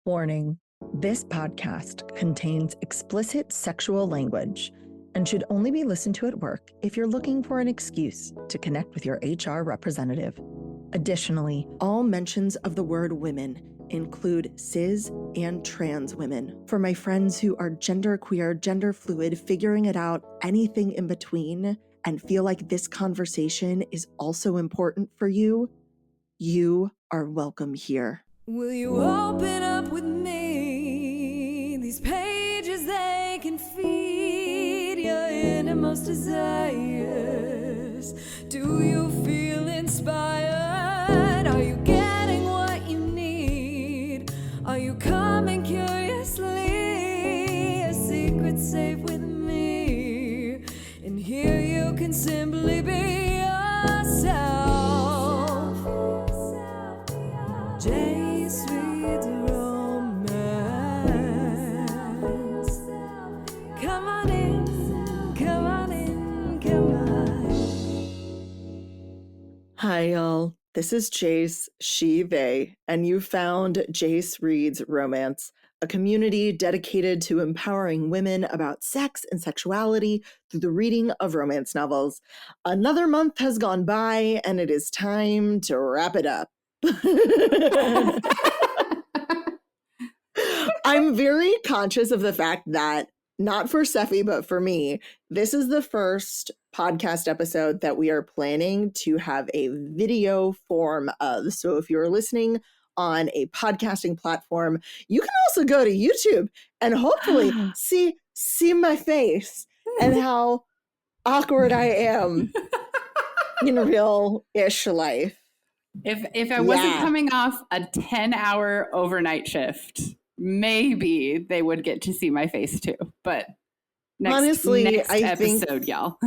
Warning, this podcast contains explicit sexual language and should only be listened to at work if you're looking for an excuse to connect with your HR representative. Additionally, all mentions of the word women include cis and trans women. For my friends who are genderqueer, gender fluid, figuring it out, anything in between, and feel like this conversation is also important for you, you are welcome here. Will you open up with me? These pages, they can feed your innermost desires. Do you feel inspired? Are you getting what you need? Are you coming curiously? A secret safe with me. And here you can simply be yourself. Jace reads romance. Come on in, come on in, come on. Hi, y'all. This is Jace, she, they, and you found Jace Reads Romance, a community dedicated to empowering women about sex and sexuality through the reading of romance novels. Another month has gone by, and it is time to wrap it up. I'm very conscious of the fact that, not for Steffi, but for me, this is the first podcast episode that we are planning to have a video form of. So if you're listening on a podcasting platform, you can also go to YouTube and hopefully see my face and how awkward I am in real-ish life. If I wasn't coming off a 10-hour overnight shift, maybe they would get to see my face too. But next episode, y'all.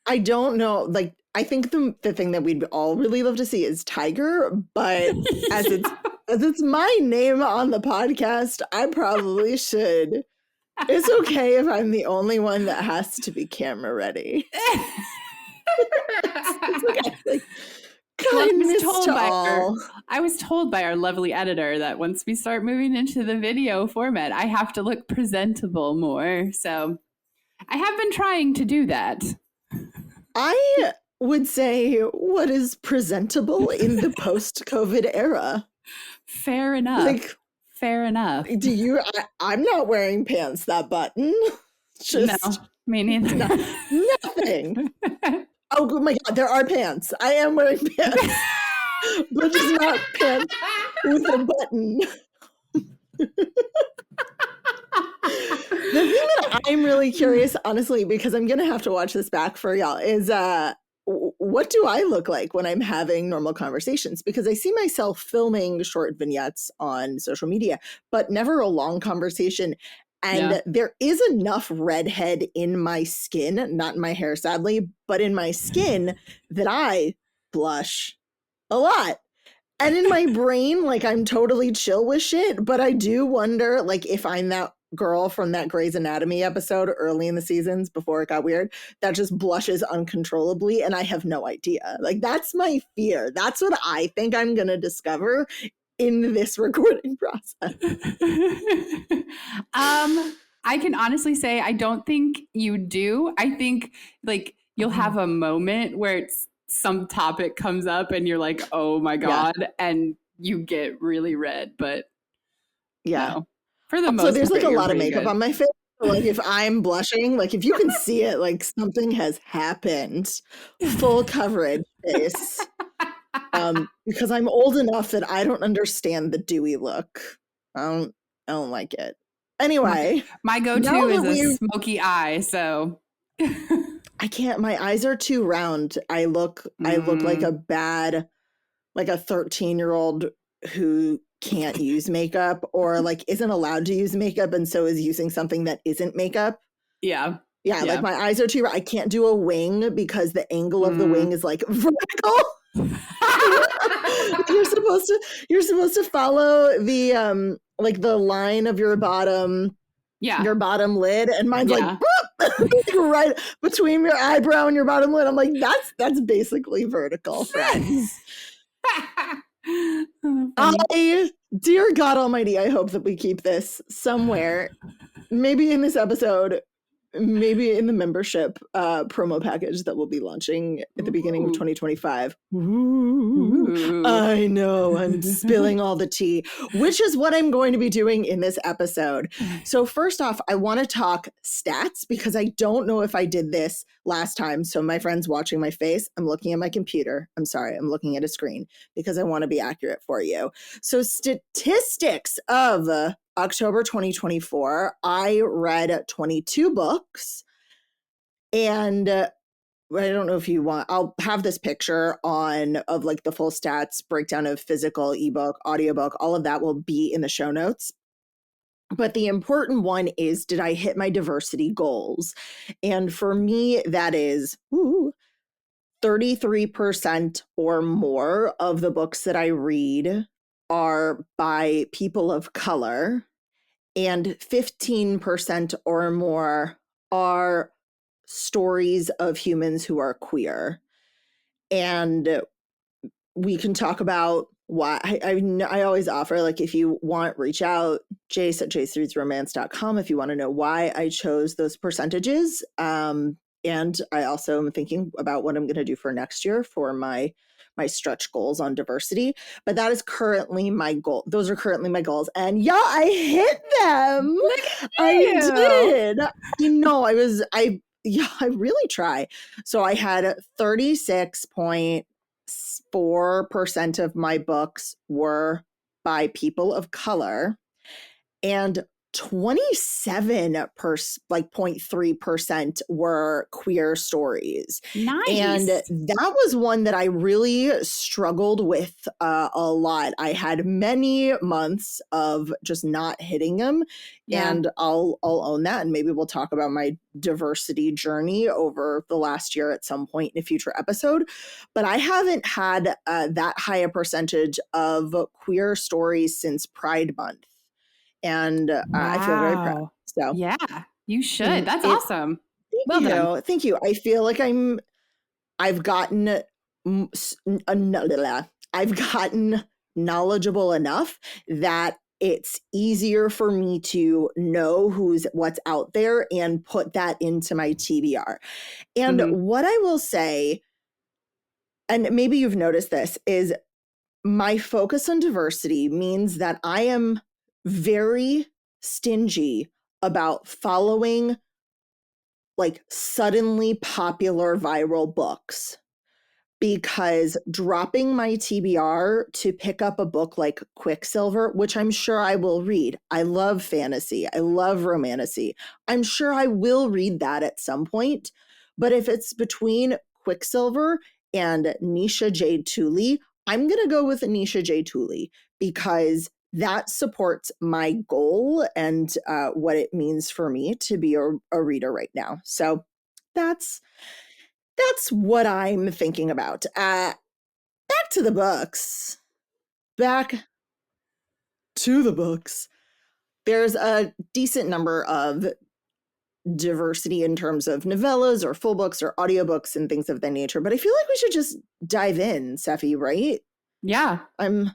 I don't know. Like, I think the thing that we'd all really love to see is Tiger, but as it's my name on the podcast, I probably should. It's okay if I'm the only one that has to be camera ready. It's okay. Like, I was told by our lovely editor that once we start moving into the video format, I have to look presentable more. So I have been trying to do that. I would say, what is presentable in the post-COVID era? Fair enough. Like, fair enough. Do you? I'm not wearing pants that button. No, me neither. Nothing. Oh my God, there are pants. I am wearing pants, but just not pants with a button. The thing that I'm really curious, honestly, because I'm going to have to watch this back for y'all, is what do I look like when I'm having normal conversations? Because I see myself filming short vignettes on social media, but never a long conversation. And there is enough redhead in my skin, not in my hair, sadly, but in my skin that I blush a lot. And in my brain, like, I'm totally chill with shit, but I do wonder, like, if I'm that girl from that Grey's Anatomy episode early in the seasons before it got weird that just blushes uncontrollably, and I have no idea. Like, that's my fear. That's what I think I'm going to discover in this recording process. I can honestly say I don't think you do. I think, like, you'll have a moment where it's some topic comes up and you're like, oh my God, and you get really red. But no, for the most part, there's like a lot of makeup good on my face. So, like, if I'm blushing, like, if you can see it, like, something has happened. Full coverage face. Because I'm old enough that I don't understand the dewy look. I don't like it. Anyway, my go-to is a smoky eye, so I can't. My eyes are too round. I look like a 13-year-old who can't use makeup, or like isn't allowed to use makeup and so is using something that isn't makeup. Yeah. Like, my eyes are too round. I can't do a wing because the angle of the wing is like vertical. You're supposed to follow the like the line of your bottom lid, and mine's like right between your eyebrow and your bottom lid. I'm like, that's basically vertical, friends. I Dear God Almighty, I hope that we keep this somewhere, maybe in this episode, maybe in the membership promo package that we'll be launching at the beginning of Ooh. 2025. Ooh. I know, I'm spilling all the tea, which is what I'm going to be doing in this episode. So first off, I want to talk stats because I don't know if I did this last time. So my friend's watching my face. I'm looking at my computer. I'm sorry, I'm looking at a screen because I want to be accurate for you. So statistics of October 2024, I read 22 books. And I don't know if you want, I'll have this picture on of like the full stats breakdown of physical, ebook, audiobook, all of that will be in the show notes. But the important one is, did I hit my diversity goals? And for me, that is 33% or more of the books that I read are by people of color, and 15% or more are stories of humans who are queer. And we can talk about why. I always offer, like, if you want, reach out, Jace at jacereadsromance.com if you want to know why I chose those percentages. And I also am thinking about what I'm going to do for next year for my stretch goals on diversity. But that is currently my goal. Those are currently my goals. And yeah, I hit them. I did. You know, I really try. So I had 36.4% of my books were by people of color, and 27.3% were queer stories. Nice. And that was one that I really struggled with a lot. I had many months of just not hitting them. Yeah. And I'll own that. And maybe we'll talk about my diversity journey over the last year at some point in a future episode. But I haven't had that high a percentage of queer stories since Pride Month. And I feel very proud. So yeah, you should. That's awesome. Well done. Thank you. I feel like I've gotten knowledgeable enough that it's easier for me to know what's out there and put that into my TBR. And what I will say, and maybe you've noticed this, is my focus on diversity means that I am very stingy about following like suddenly popular viral books, because dropping my TBR to pick up a book like Quicksilver, which I'm sure I will read. I love fantasy. I love romantasy. I'm sure I will read that at some point. But if it's between Quicksilver and Nisha J. Tooley, I'm going to go with Nisha J. Tooley because that supports my goal and what it means for me to be a reader right now. So that's what I'm thinking about. Back to the books. There's a decent number of diversity in terms of novellas or full books or audiobooks and things of that nature. But I feel like we should just dive in, Sephi, right? Yeah. I'm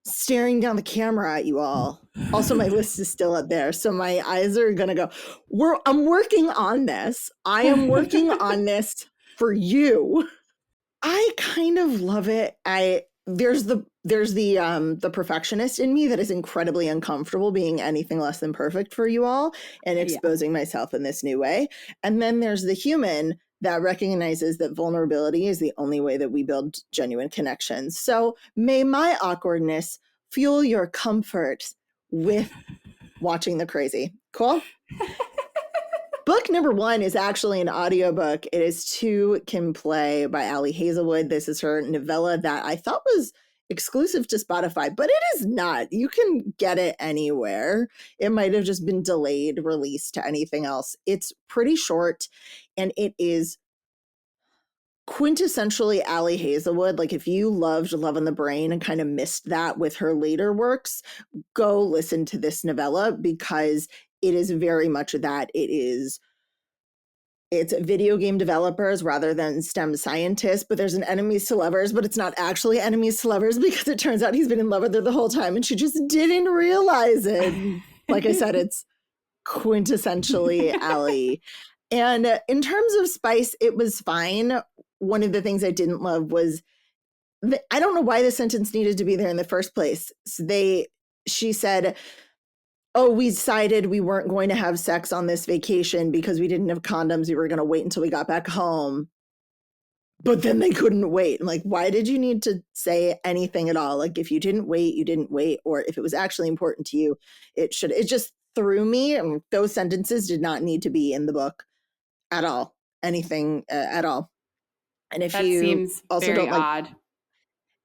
staring down the camera at you all. Also, my list is still up there, so my eyes are gonna go. I'm working on this. I am working on this for you. I kind of love it. There's the perfectionist in me that is incredibly uncomfortable being anything less than perfect for you all and exposing myself in this new way. And then there's the human that recognizes that vulnerability is the only way that we build genuine connections. So may my awkwardness fuel your comfort with watching the crazy. Cool? Book number 1 is actually an audiobook. It is Two Can Play by Ali Hazelwood. This is her novella that I thought was exclusive to Spotify, but it is not. You can get it anywhere. It might have just been delayed release to anything else. It's pretty short, and it is quintessentially Ali Hazelwood. Like, if you loved Love on the Brain and kind of missed that with her later works, go listen to this novella because it is very much that. It is it's video game developers rather than STEM scientists, but there's an enemies to lovers, but it's not actually enemies to lovers because it turns out he's been in love with her the whole time and she just didn't realize it. Like I said, it's quintessentially Allie. And in terms of spice, it was fine. One of the things I didn't love was, I don't know why the sentence needed to be there in the first place. So she said, oh, we decided we weren't going to have sex on this vacation because we didn't have condoms. We were going to wait until we got back home. But then they couldn't wait. Like, why did you need to say anything at all? Like, if you didn't wait, you didn't wait. Or if it was actually important to you, it just threw me. I mean, those sentences did not need to be in the book at all. Anything at all. And if that you seems also very don't like, odd.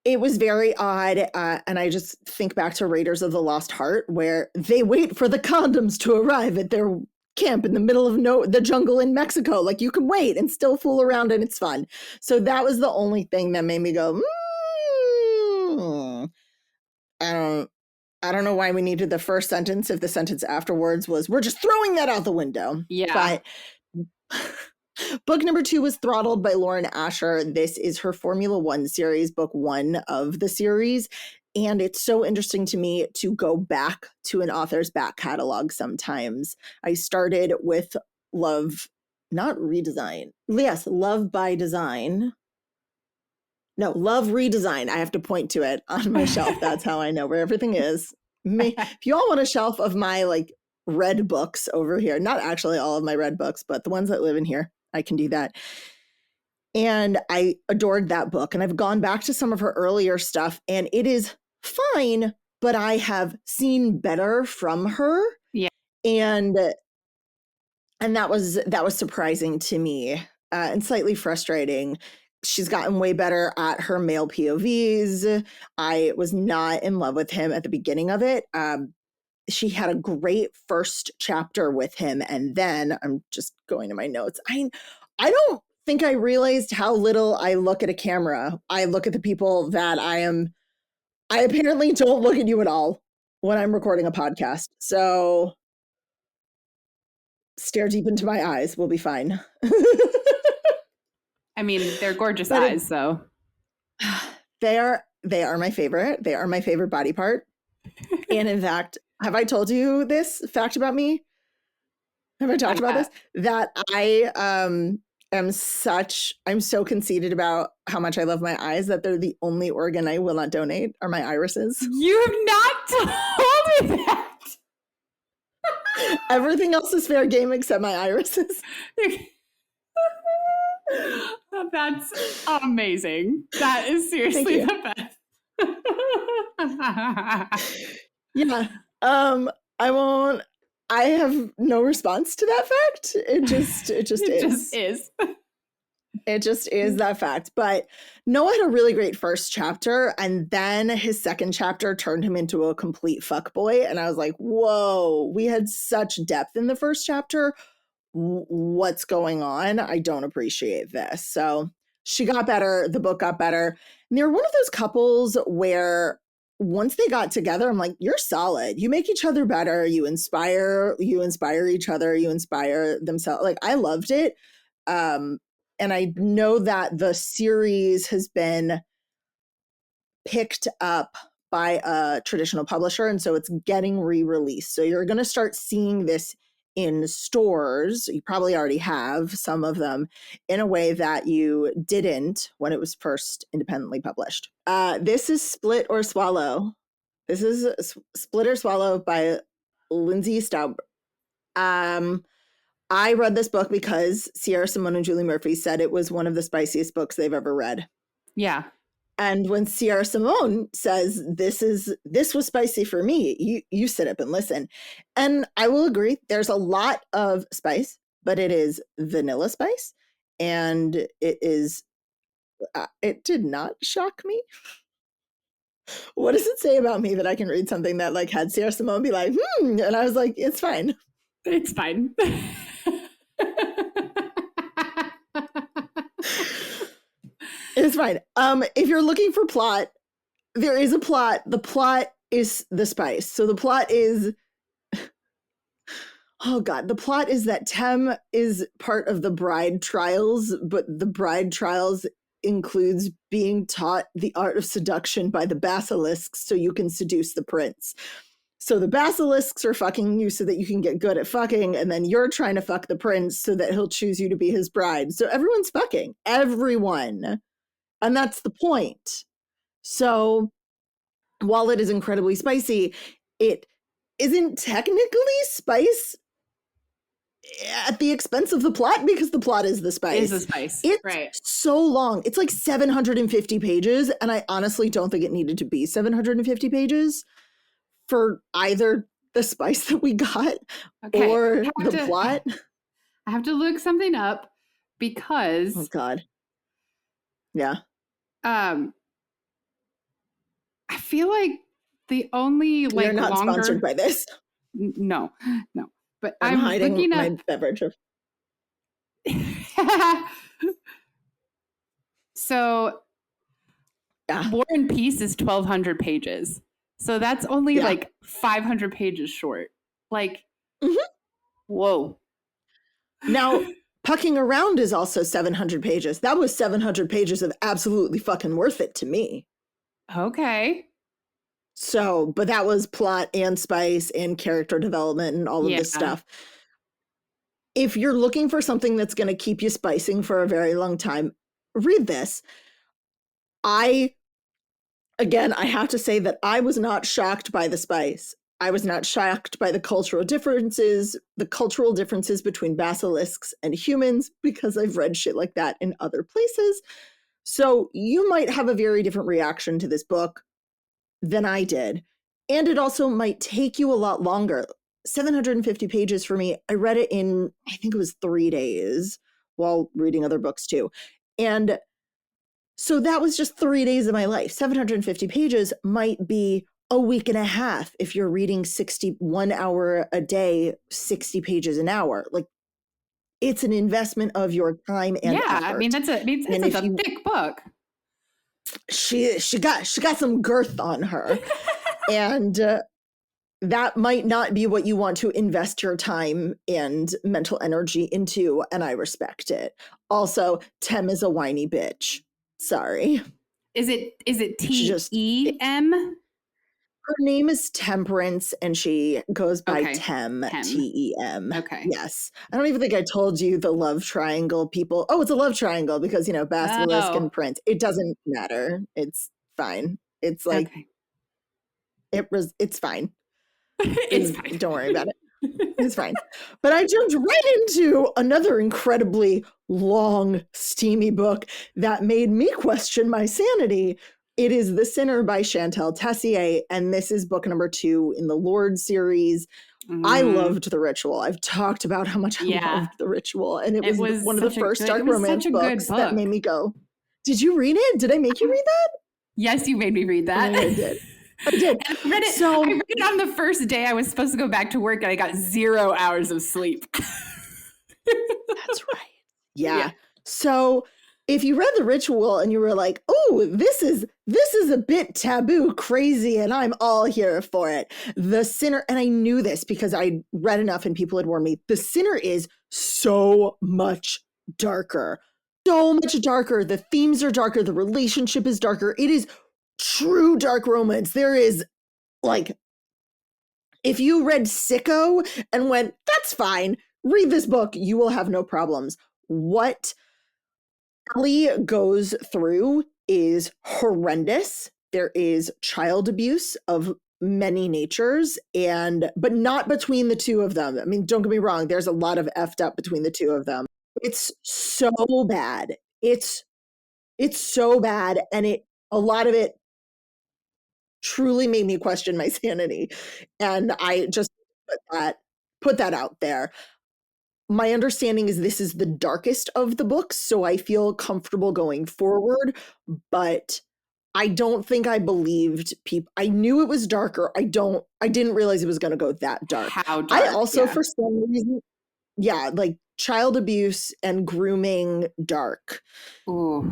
it was very odd. And I just think back to Raiders of the Lost Heart, where they wait for the condoms to arrive at their camp in the middle of the jungle in Mexico. Like, you can wait and still fool around and it's fun. So that was the only thing that made me go, I don't know why we needed the first sentence if the sentence afterwards was, we're just throwing that out the window. Yeah. But book number 2 was Throttled by Lauren Asher. This is her Formula One series, book 1 of the series. And it's so interesting to me to go back to an author's back catalog sometimes. I started with Love by Design. No, Love Redesign. I have to point to it on my shelf. That's how I know where everything is. If you all want a shelf of my like read books over here, not actually all of my read books, but the ones that live in here, I can do that. And I adored that book. And I've gone back to some of her earlier stuff and it is fine, but I have seen better from her. Yeah. And that was surprising to me and slightly frustrating. She's gotten way better at her male POVs. I was not in love with him at the beginning of it. She had a great first chapter with him. And then I'm just going to my notes. I don't think I realized how little I look at a camera. I look at the people that I apparently don't look at you at all when I'm recording a podcast. So stare deep into my eyes. We'll be fine. I mean, they're gorgeous eyes, so. They are my favorite. They are my favorite body part. And in fact, have I told you this fact about me? Have I talked about this? That I'm so conceited about how much I love my eyes that they're the only organ I will not donate are my irises. You have not told me that. Everything else is fair game except my irises. That's amazing. That is seriously the best. Yeah. I have no response to that fact. It just is. It just is that fact. But Noah had a really great first chapter, and then his second chapter turned him into a complete fuckboy. And I was like, whoa, we had such depth in the first chapter. What's going on? I don't appreciate this. So she got better. The book got better. And they're one of those couples where once they got together, I'm like, you're solid. You make each other better. You inspire each other. You inspire themselves. Like, I loved it. And I know that the series has been picked up by a traditional publisher. And so it's getting re-released. So you're going to start seeing this in stores. You probably already have some of them in a way that you didn't when it was first independently published. This is Split or Swallow. This is Split or Swallow by Lindsay Staub. I read this book because Sierra Simone and Julie Murphy said it was one of the spiciest books they've ever read. Yeah. And when Sierra Simone says this was spicy for me, you sit up and listen. And I will agree, there's a lot of spice, but it is vanilla spice. And it did not shock me. What does it say about me that I can read something that like had Sierra Simone be like, and I was like, it's fine. It's fine. It's fine. If you're looking for plot, there is a plot. The plot is the spice. So the plot is Oh God, the plot is that Tem is part of the bride trials, but the bride trials includes being taught the art of seduction by the basilisks so you can seduce the prince. So the basilisks are fucking you so that you can get good at fucking, and then you're trying to fuck the prince so that he'll choose you to be his bride. So everyone's fucking. Everyone. And that's the point. So while it is incredibly spicy, it isn't technically spice at the expense of the plot because the plot is the spice. Is the spice. It's right. so long. It's like 750 pages, and I honestly don't think it needed to be 750 pages for either the spice that we got or the plot. I have to look something up because oh God. Yeah. I feel like the only like You're not longer sponsored by this. No. But I'm hiding looking my up beverage. So yeah. War and Peace is 1,200 pages. So that's only like 500 pages short. Like, whoa. Now, Pucking Around is also 700 pages. That was 700 pages of absolutely fucking worth it to me. Okay. So, but that was plot and spice and character development and all of this stuff. If you're looking for something that's going to keep you spicing for a very long time, read this. Again, I have to say that I was not shocked by the spice. I was not shocked by the cultural differences between basilisks and humans, because I've read shit like that in other places. So you might have a very different reaction to this book than I did. And it also might take you a lot longer. 750 pages for me. I read it in, I think it was 3 days while reading other books too. And so that was just 3 days of my life. 750 pages might be a week and a half if you're reading 61 hour a day, 60 pages an hour. Like, it's an investment of your time and effort. I mean, it's a thick book. She got some girth on her. And that might not be what you want to invest your time and mental energy into, and I respect it. Also, Tem is a whiny bitch. Sorry. Is it T-E-M? Her name is Temperance, and she goes by Tem, T-E-M. Okay. Yes. I don't even think I told you the love triangle people. Oh, it's a love triangle because, Basilisk and Prince. It doesn't matter. It's fine. It's like, it's fine. It's fine. Don't worry about it. It's fine. But I jumped right into another incredibly long, steamy book that made me question my sanity. It is The Sinner by Chantal Tessier, and this is book number 2 in the Lord series. I loved The Ritual. I've talked about how much I loved The Ritual, and it was one of the first dark romance books that made me go, did you read it? Did I make you read that? Yes, you made me read that. I did. I did. I read it on the first day I was supposed to go back to work, and I got 0 hours of sleep. That's right. Yeah. So if you read The Ritual and you were like, oh, this is a bit taboo, crazy, and I'm all here for it. The Sinner, and I knew this because I read enough and people had warned me, The Sinner is so much darker. So much darker. The themes are darker. The relationship is darker. It is true dark romance. There is, like, if you read Sicko and went, that's fine, read this book, you will have no problems. What Ellie goes through is horrendous. There is child abuse of many natures, but not between the two of them. I mean, don't get me wrong, there's a lot of effed up between the two of them. It's so bad. It's so bad, and a lot of it truly made me question my sanity. And I just put that out there. My understanding is this is the darkest of the books, so I feel comfortable going forward, but I don't think I believed people. I knew it was darker. I didn't realize it was going to go that dark. How dark? I also, for some reason, like child abuse and grooming dark. Ooh.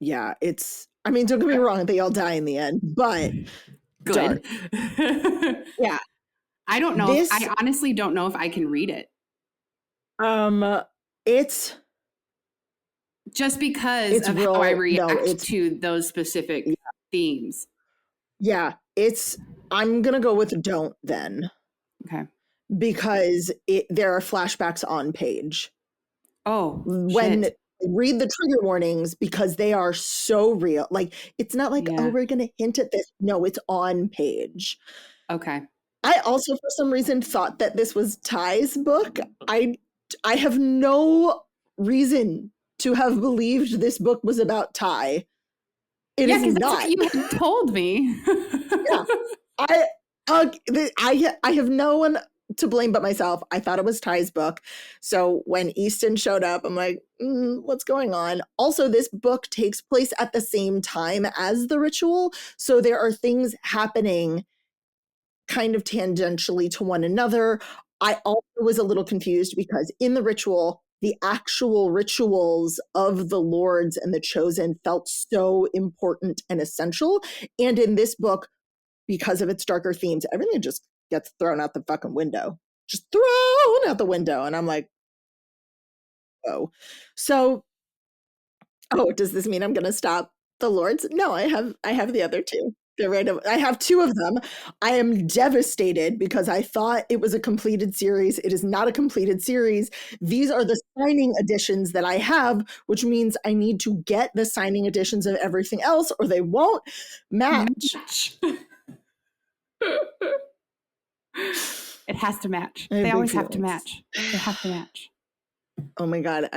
Yeah, it's, I mean, don't get me wrong, they all die in the end, but good. Yeah. I don't know. I honestly don't know if I can read it. It's just because of how I react to those specific themes. Yeah, I'm going to go with don't then. Okay. Because there are flashbacks on page. Oh, when read the trigger warnings, because they are so real. Like, it's not like, oh, we're going to hint at this. No, it's on page. Okay. I also, for some reason, thought that this was Ty's book. I have no reason to have believed this book was about Ty. It is not. That's what you had told me. Yeah. I have no one to blame but myself. I thought it was Ty's book. So when Easton showed up, I'm like, what's going on? Also, this book takes place at the same time as the ritual. So there are things happening kind of tangentially to one another. I also was a little confused because in the ritual, the actual rituals of the lords and the chosen felt so important and essential. And in this book, because of its darker themes, everything just gets thrown out the fucking window. Just thrown out the window. And I'm like, oh. So, does this mean I'm going to stop the lords? No, I have the other two. They're right. I have two of them. I am devastated because I thought it was a completed series. It is not a completed series. These are the signing editions that I have, which means I need to get the signing editions of everything else or they won't match. It has to match. They always have to match. They have to match. Oh my God.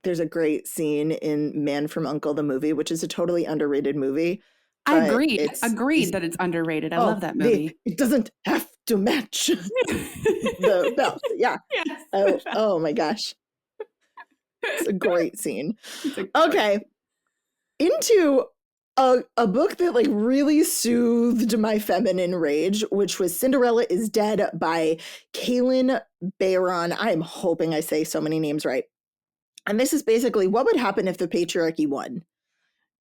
There's a great scene in Man from U.N.C.L.E. the movie, which is a totally underrated movie. I agreed that it's underrated. I love that movie. It doesn't have to match the belt. Yeah. Yes. Oh my gosh. It's a great scene. Okay. Into a book that like really soothed my feminine rage, which was Cinderella is Dead by Kalynn Bayron. I am hoping I say so many names right. And this is basically what would happen if the patriarchy won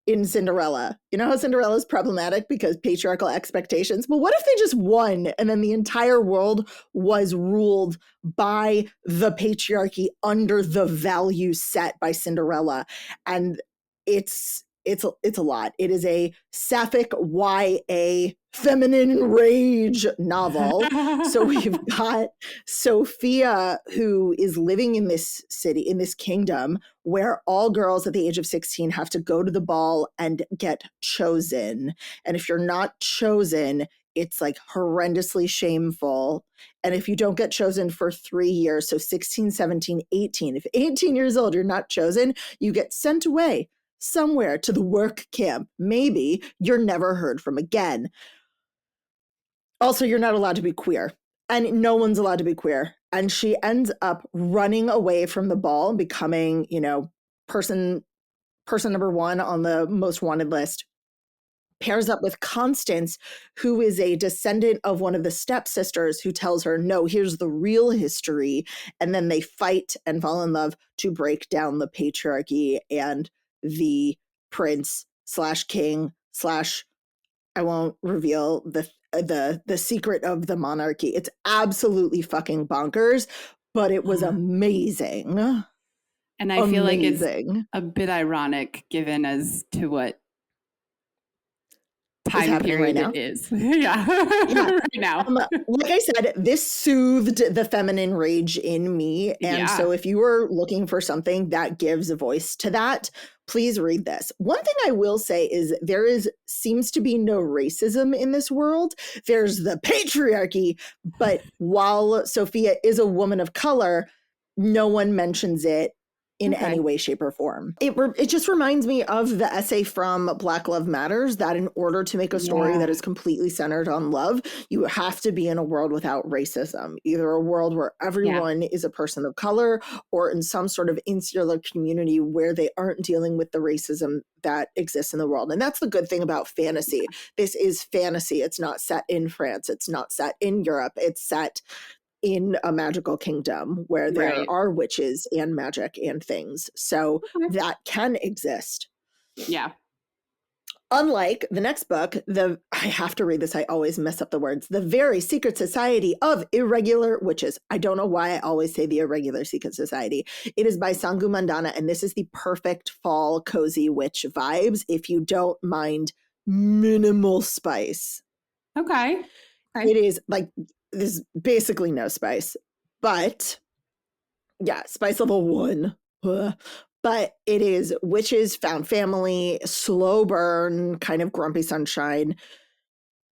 in Cinderella. You know how Cinderella is problematic because patriarchal expectations? Well, what if they just won and then the entire world was ruled by the patriarchy under the values set by Cinderella? And it's a lot. It is a sapphic YA feminine rage novel. So we've got Sophia, who is living in this city, in this kingdom, where all girls at the age of 16 have to go to the ball and get chosen. And if you're not chosen, it's like horrendously shameful. And if you don't get chosen for 3 years, so 16, 17, 18, if 18 years old, you're not chosen, you get sent away somewhere to the work camp. Maybe you're never heard from again. Also, you're not allowed to be queer, and no one's allowed to be queer. And she ends up running away from the ball and becoming, person number one on the most wanted list. Pairs up with Constance, who is a descendant of one of the stepsisters, who tells her, no, here's the real history. And then they fight and fall in love to break down the patriarchy and the prince / king / I won't reveal the secret of the monarchy. It's absolutely fucking bonkers, but it was amazing. And I feel like it's a bit ironic given as to what time period it is. Yeah. Right now. Like I said, this soothed the feminine rage in me. And so if you were looking for something that gives a voice to that, please read this. One thing I will say is seems to be no racism in this world. There's the patriarchy, but while Sophia is a woman of color, no one mentions it in any way, shape, or form. It just reminds me of the essay from Black Love Matters, that in order to make a story that is completely centered on love, you have to be in a world without racism, either a world where everyone is a person of color or in some sort of insular community where they aren't dealing with the racism that exists in the world. And that's the good thing about fantasy. This is fantasy. It's not set in France. It's not set in Europe. It's set in a magical kingdom where there are witches and magic and things. So that can exist. Yeah. Unlike the next book, I have to read this, I always mess up the words. The Very Secret Society of Irregular Witches. I don't know why I always say the Irregular Secret Society. It is by Sangu Mandana, and this is the perfect fall cozy witch vibes if you don't mind minimal spice. Okay. It is like, there's basically no spice, but yeah, spice level 1. Ugh. But it is witches, found family, slow burn, kind of grumpy sunshine.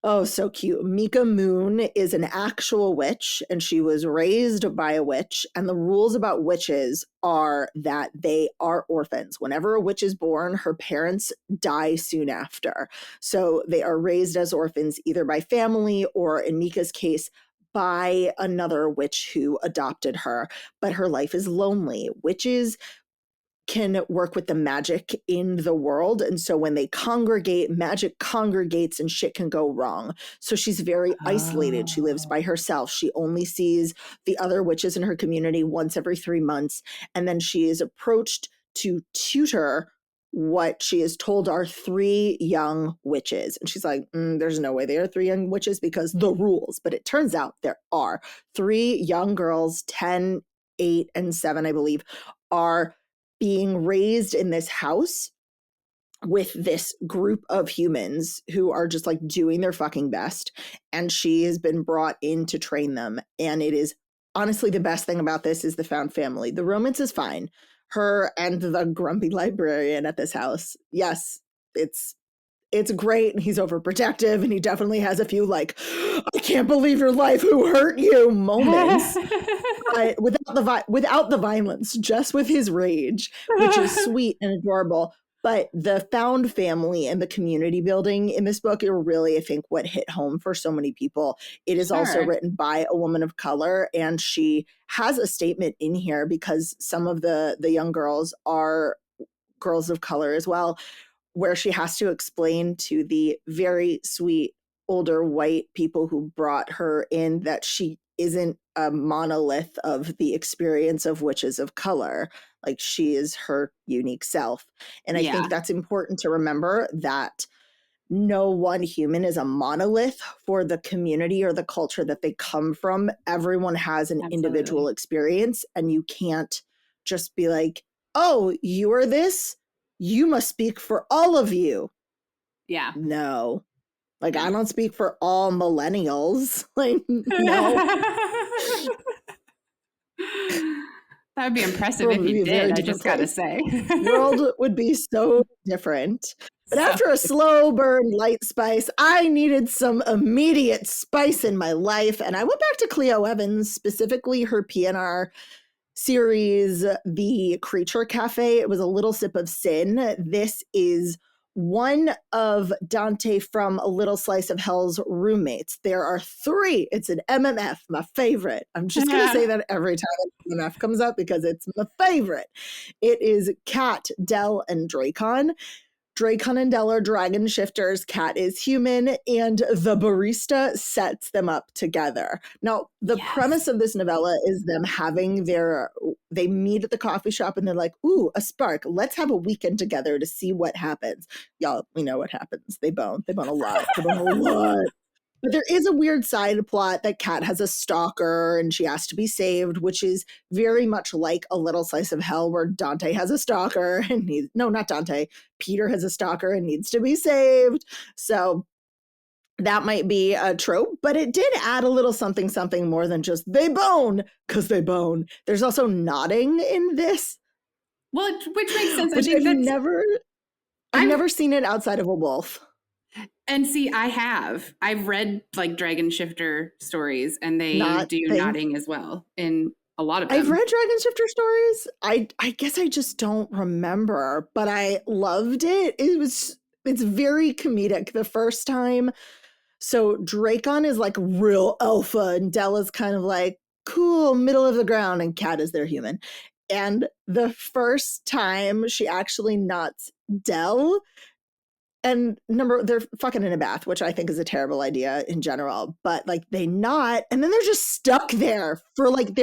Oh, so cute. Mika Moon is an actual witch, and she was raised by a witch. And the rules about witches are that they are orphans. Whenever a witch is born, her parents die soon after. So they are raised as orphans either by family or, in Mika's case, by another witch who adopted her. But her life is lonely. Witches can work with the magic in the world. And so when they congregate, magic congregates and shit can go wrong. So she's very isolated. She lives by herself. She only sees the other witches in her community once every 3 months. And then she is approached to tutor what she is told are 3 young witches. And she's like, there's no way there are 3 young witches because the rules. But it turns out there are 3 young girls, 10, 8, and 7, I believe, are being raised in this house with this group of humans who are just like doing their fucking best. And she has been brought in to train them. And it is honestly the best thing about this is the found family. The romance is fine. Her and the grumpy librarian at this house. Yes, it's great. And he's overprotective. And he definitely has a few like, I can't believe your life, who hurt you moments. But without the violence, just with his rage, which is sweet and adorable. But the found family and the community building in this book are really, I think, what hit home for so many people. It is also written by a woman of color, and she has a statement in here because some of the young girls are girls of color as well, where she has to explain to the very sweet older white people who brought her in that she isn't a monolith of the experience of witches of color. Like, she is her unique self. And I think that's important to remember, that no one human is a monolith for the community or the culture that they come from. Everyone has an individual experience, and you can't just be like, oh, you are this? You must speak for all of you. Yeah. No. Like, I don't speak for all millennials. Like, no. That would be impressive if you did, I just gotta say. The world would be so different. But after a slow burn light spice, I needed some immediate spice in my life. And I went back to Cleo Evans, specifically her PNR series, The Creature Cafe. It was A Little Sip of Sin. This is one of Dante from A Little Slice of Hell's roommates. There are 3. It's an MMF, my favorite. I'm just going to say that every time an MMF comes up because it's my favorite. It is Kat, Del, and Dracon. Dracon and Del are dragon shifters. Kat is human, and the barista sets them up together. Now, the premise of this novella is them having they meet at the coffee shop and they're like, ooh, a spark. Let's have a weekend together to see what happens. Y'all, we know what happens. They bone. They bone a lot. They bone a lot. But there is a weird side plot that Kat has a stalker and she has to be saved, which is very much like A Little Slice of Hell, where Dante has a stalker and not Dante. Peter has a stalker and needs to be saved. So that might be a trope, but it did add a little something more than just they bone, because they bone. There's also nodding in this. Well, which makes sense. Which I've never seen it outside of a wolf. And see, I've read like dragon shifter stories, and they do nodding as well in a lot of them. I've read dragon shifter stories. I guess I just don't remember, but I loved it. It's very comedic the first time. So Dracon is like real alpha, and Del is kind of like cool, middle of the ground, and Kat is their human. And the first time she actually knots Del, and they're fucking in a bath, which I think is a terrible idea in general, but like they knot and then they're just stuck there for like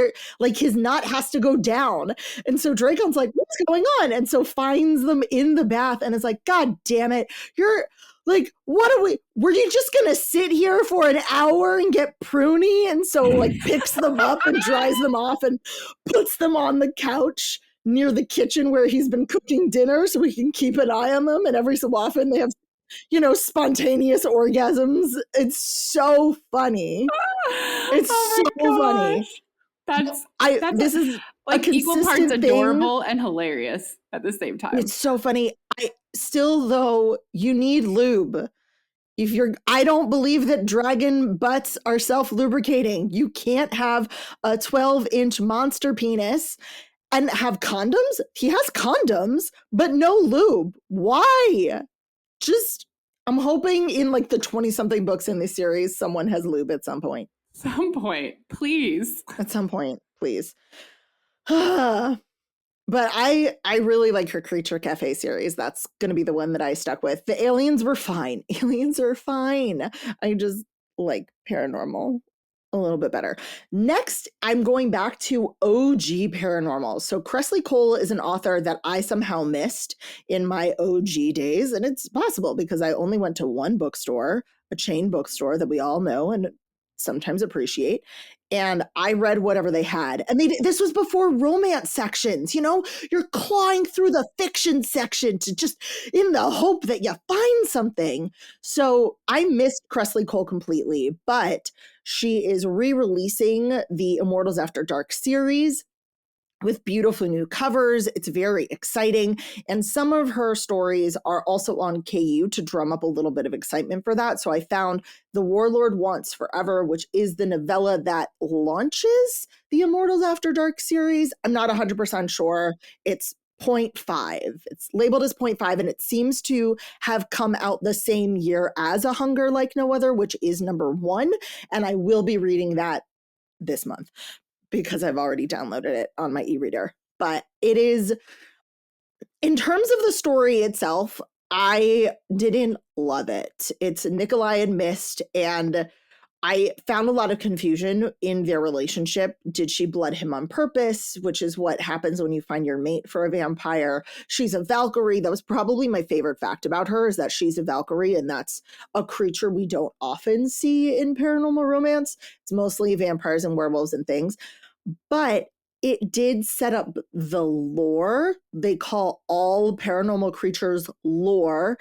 his knot has to go down. And so Dracon's like, what's going on? And so finds them in the bath and is like, God damn it. You're like, were you just gonna sit here for an hour and get pruny? And so like picks them up and dries them off and puts them on the couch near the kitchen where he's been cooking dinner so we can keep an eye on them. And every so often they have, spontaneous orgasms. It's so funny. It's so funny. This is like equal parts adorable and hilarious at the same time. It's so funny. Though, you need lube. I don't believe that dragon butts are self-lubricating. You can't have a 12-inch monster penis and have condoms. He has condoms, but no lube. Why? I'm hoping in like the 20-something books in this series, someone has lube at some point. Please. At some point, please. But I really like her Creature Cafe series. That's going to be the one that I stuck with. The aliens were fine. Aliens are fine. I just like paranormal a little bit better. Next, I'm going back to OG paranormal. So Kresley Cole is an author that I somehow missed in my OG days. And it's possible because I only went to one bookstore, a chain bookstore that we all know and sometimes appreciate. And I read whatever they had. And this was before romance sections, you're clawing through the fiction section to just in the hope that you find something. So I missed Kresley Cole completely, but she is re-releasing the Immortals After Dark series with beautiful new covers. It's very exciting. And some of her stories are also on KU to drum up a little bit of excitement for that. So I found The Warlord Wants Forever, which is the novella that launches the Immortals After Dark series. I'm not 100% sure. It's 0.5. It's labeled as 0.5, and it seems to have come out the same year as A Hunger Like No Other, which is number 1. And I will be reading that this month, because I've already downloaded it on my e-reader. But it is, in terms of the story itself, I didn't love it. It's Nikolai and Mist, and I found a lot of confusion in their relationship. Did she blood him on purpose, which is what happens when you find your mate for a vampire? She's a Valkyrie. That was probably my favorite fact about her, is that she's a Valkyrie, and that's a creature we don't often see in paranormal romance. It's mostly vampires and werewolves and things. But it did set up the lore. They call all paranormal creatures lore,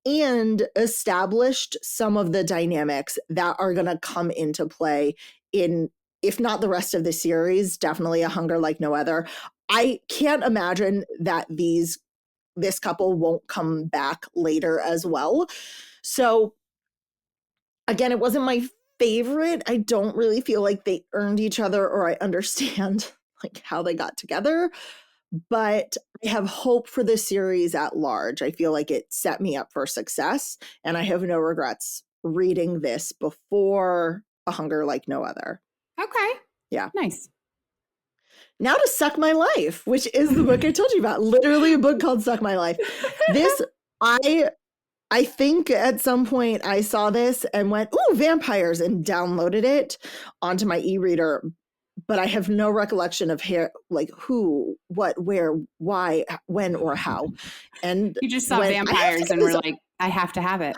and established some of the dynamics that are going to come into play in, if not the rest of the series, definitely A Hunger Like No Other. I can't imagine that this couple won't come back later as well. So again, it wasn't my favorite. I don't really feel like they earned each other, or I understand like how they got together, but I have hope for the series at large. I feel like it set me up for success, and I have no regrets reading this before A Hunger Like No Other. Okay. Yeah. Nice. Now to Suck My Life, which is the book I told you about. Literally a book called Suck My Life. This, I think at some point I saw this and went, ooh, vampires, and downloaded it onto my e-reader. But I have no recollection of who, what, where, why, when, or how. And you just saw vampires and were like, I have to have it.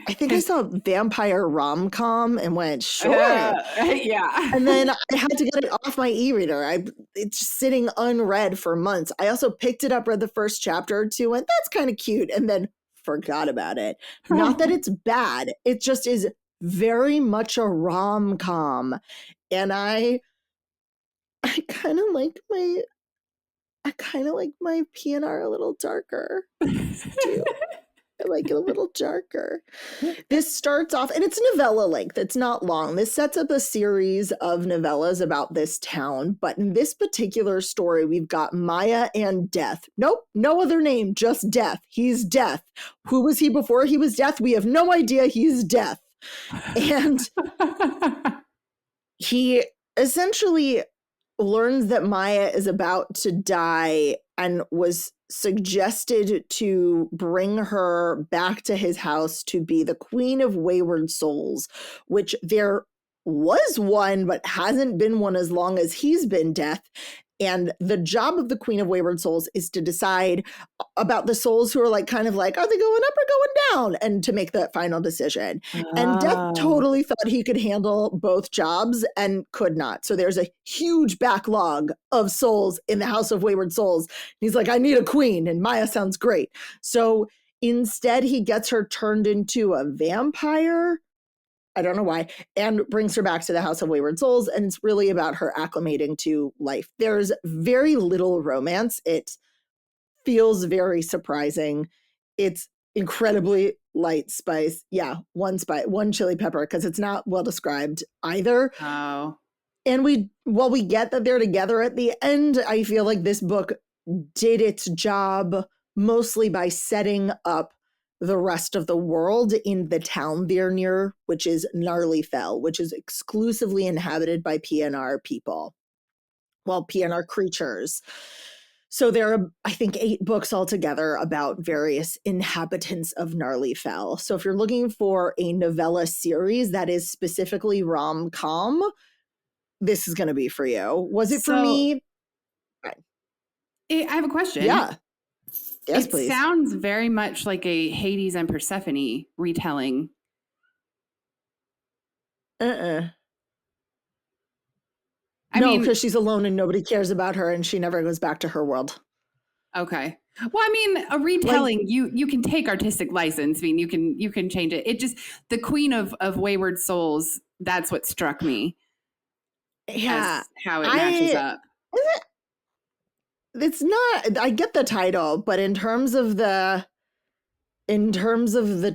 I think I saw vampire rom-com and went, sure. Yeah. And then I had to get it off my e-reader. It's sitting unread for months. I also picked it up, read the first chapter or two, went, that's kind of cute, and then forgot about it. Not that it's bad. It just is very much a rom-com. And I kind of like my PNR a little darker too. I like it a little darker. This starts off, and it's novella length. It's not long. This sets up a series of novellas about this town. But in this particular story, we've got Maya and Death. Nope, no other name, just Death. He's Death. Who was he before he was Death? We have no idea. He's Death. And he essentially learns that Maya is about to die and was suggested to bring her back to his house to be the Queen of Wayward Souls, which there was one, but hasn't been one as long as he's been death. And the job of the Queen of Wayward Souls is to decide about the souls who are like, kind of like, are they going up or going down? And to make that final decision. And Death totally thought he could handle both jobs and could not. So there's a huge backlog of souls in the House of Wayward Souls. He's like, I need a queen. And Maya sounds great. So instead, he gets her turned into a vampire. I don't know why, and brings her back to the House of Wayward Souls. And it's really about her acclimating to life. There's very little romance. It feels very surprising. It's incredibly light spice. Yeah, one chili pepper, because it's not well described either. Oh. And while we get that they're together at the end, I feel like this book did its job mostly by setting up the rest of the world in the town they're near, which is Gnarly Fell, which is exclusively inhabited by PNR people. Well, PNR creatures. So there are, I think, 8 books altogether about various inhabitants of Gnarly Fell. So if you're looking for a novella series that is specifically rom-com, this is going to be for you. Was it for me? I have a question. Yeah. Yes, it please. Sounds very much like a Hades and Persephone retelling. I mean, no, because she's alone and nobody cares about her and she never goes back to her world. Okay. Well, I mean, a retelling, you can take artistic license. I mean, you can change it. It just, the Queen of Wayward Souls, that's what struck me. Yeah. How it matches up. It's not, I get the title, but in terms of the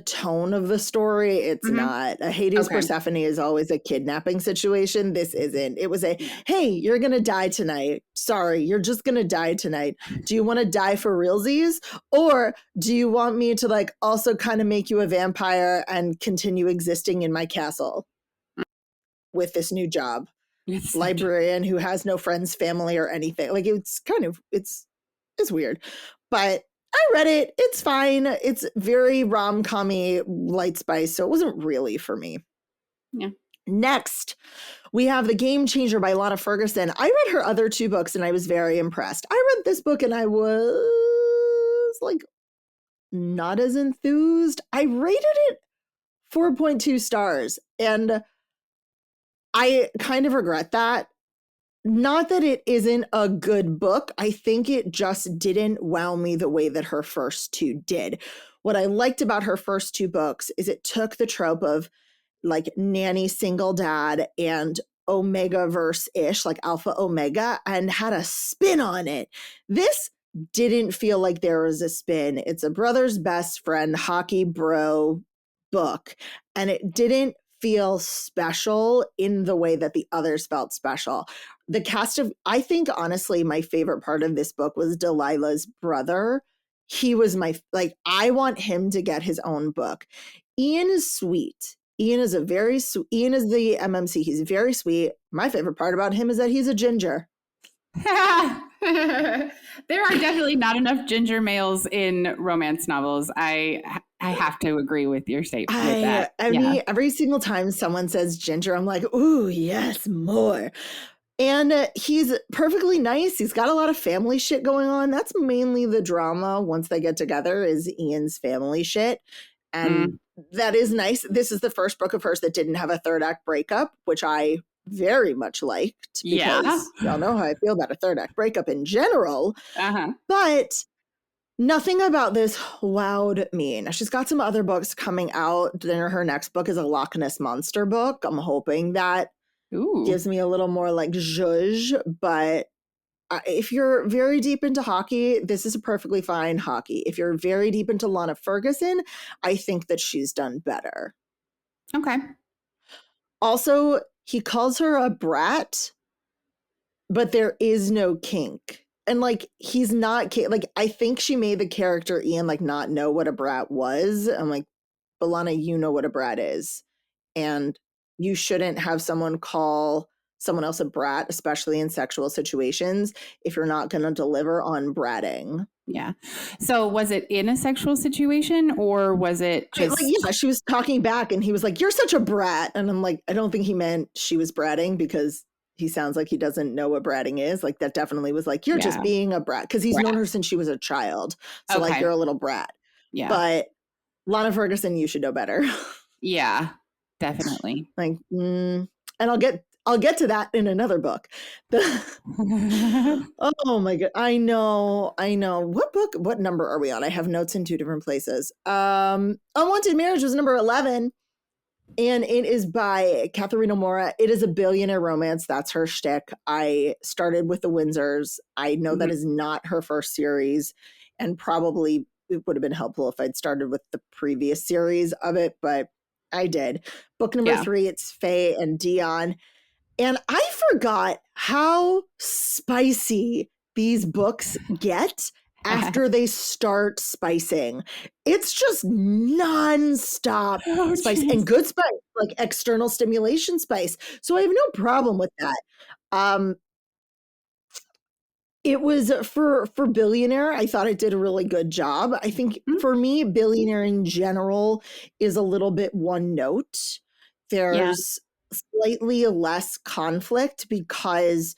tone of the story, it's not. A Hades Persephone is always a kidnapping situation. This isn't. It was hey, you're going to die tonight. Sorry, you're just going to die tonight. Do you want to die for realsies? Or do you want me to like also kind of make you a vampire and continue existing in my castle with this new job? Librarian who has no friends, family, or anything. Like it's weird. But I read it. It's fine. It's very rom-com-y, light spice, so it wasn't really for me. Yeah. Next, we have The Game Changer by Lana Ferguson. I read her other 2 books and I was very impressed. I read this book and I was like not as enthused. I rated it 4.2 stars and I kind of regret that. Not that it isn't a good book. I think it just didn't wow me the way that her first 2 did. What I liked about her first 2 books is it took the trope of like nanny single dad and Omega-verse-ish, like Alpha Omega, and had a spin on it. This didn't feel like there was a spin. It's a brother's best friend, hockey bro book. And it didn't feel special in the way that the others felt special. The cast of, I think honestly, my favorite part of this book was Delilah's brother. He was I want him to get his own book. Ian is sweet. Ian is the MMC. He's very sweet. My favorite part about him is that he's a ginger. There are definitely not enough ginger males in romance novels. I have to agree with your statement with that. I mean, every single time someone says ginger, I'm like, ooh, yes, more. And he's perfectly nice. He's got a lot of family shit going on. That's mainly the drama once they get together is Ian's family shit. And that is nice. This is the first book of hers that didn't have a 3rd act breakup, which I very much liked because y'all know how I feel about a 3rd act breakup in general. But nothing about this wowed me. Now, she's got some other books coming out. Then her next book is a Loch Ness Monster book. I'm hoping that gives me a little more like zhuzh. But if you're very deep into hockey, this is a perfectly fine hockey. If you're very deep into Lana Ferguson, I think that she's done better. Okay. Also, he calls her a brat, but there is no kink. And like, he's not, like, I think she made the character Ian like not know what a brat was. I'm like, but Lana, you know what a brat is. And you shouldn't have someone call someone else a brat, especially in sexual situations, if you're not going to deliver on bratting. Yeah. So was it in a sexual situation or was it just yeah, she was talking back and he was like, "You're such a brat." And I'm like, I don't think he meant she was bratting, because he sounds like he doesn't know what bratting is. Like, that definitely was like, "You're just being a brat," because he's known her since she was a child. So like, you're a little brat. Yeah. But Lana Ferguson, you should know better. Yeah, definitely. Like, and I'll get to that in another book. Oh my God. I know. What book, what number are we on? I have notes in 2 different places. Unwanted Marriage was number 11. And it is by Katharina Mora. It is a billionaire romance. That's her shtick. I started with the Windsors. I know that is not her first series, and probably it would have been helpful if I'd started with the previous series of it, but I did. Book number 3, it's Faye and Dion. And I forgot how spicy these books get after they start spicing. It's just nonstop spice and good spice, like external stimulation spice. So I have no problem with that. It was for Billionaire. I thought it did a really good job. I think for me, Billionaire in general is a little bit one note. There's slightly less conflict because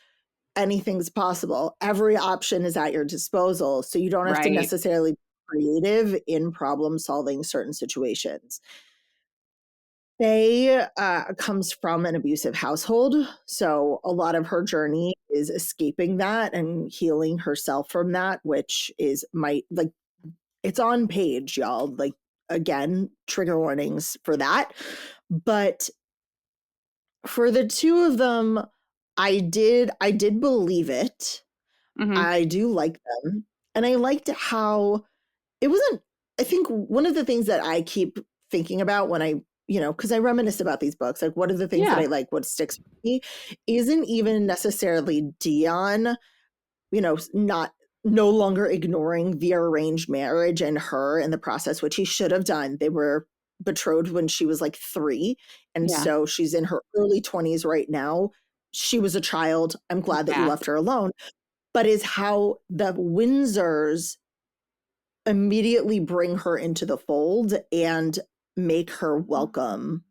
anything's possible. Every option is at your disposal. So you don't have to necessarily be creative in problem solving certain situations. Faye comes from an abusive household. So a lot of her journey is escaping that and healing herself from that, which is it's on page, y'all. Like, again, trigger warnings for that. But for the 2 of them, I did believe it. I do like them. And I liked how it wasn't, I think one of the things that I keep thinking about when I, because I reminisce about these books, like, what are the things that I like, what sticks with me, isn't even necessarily Dion, no longer ignoring the arranged marriage and her in the process, which he should have done. They were betrothed when she was like 3. And so she's in her early 20s right now. She was a child. I'm glad that you left her alone. But is how the Windsors immediately bring her into the fold and make her welcome.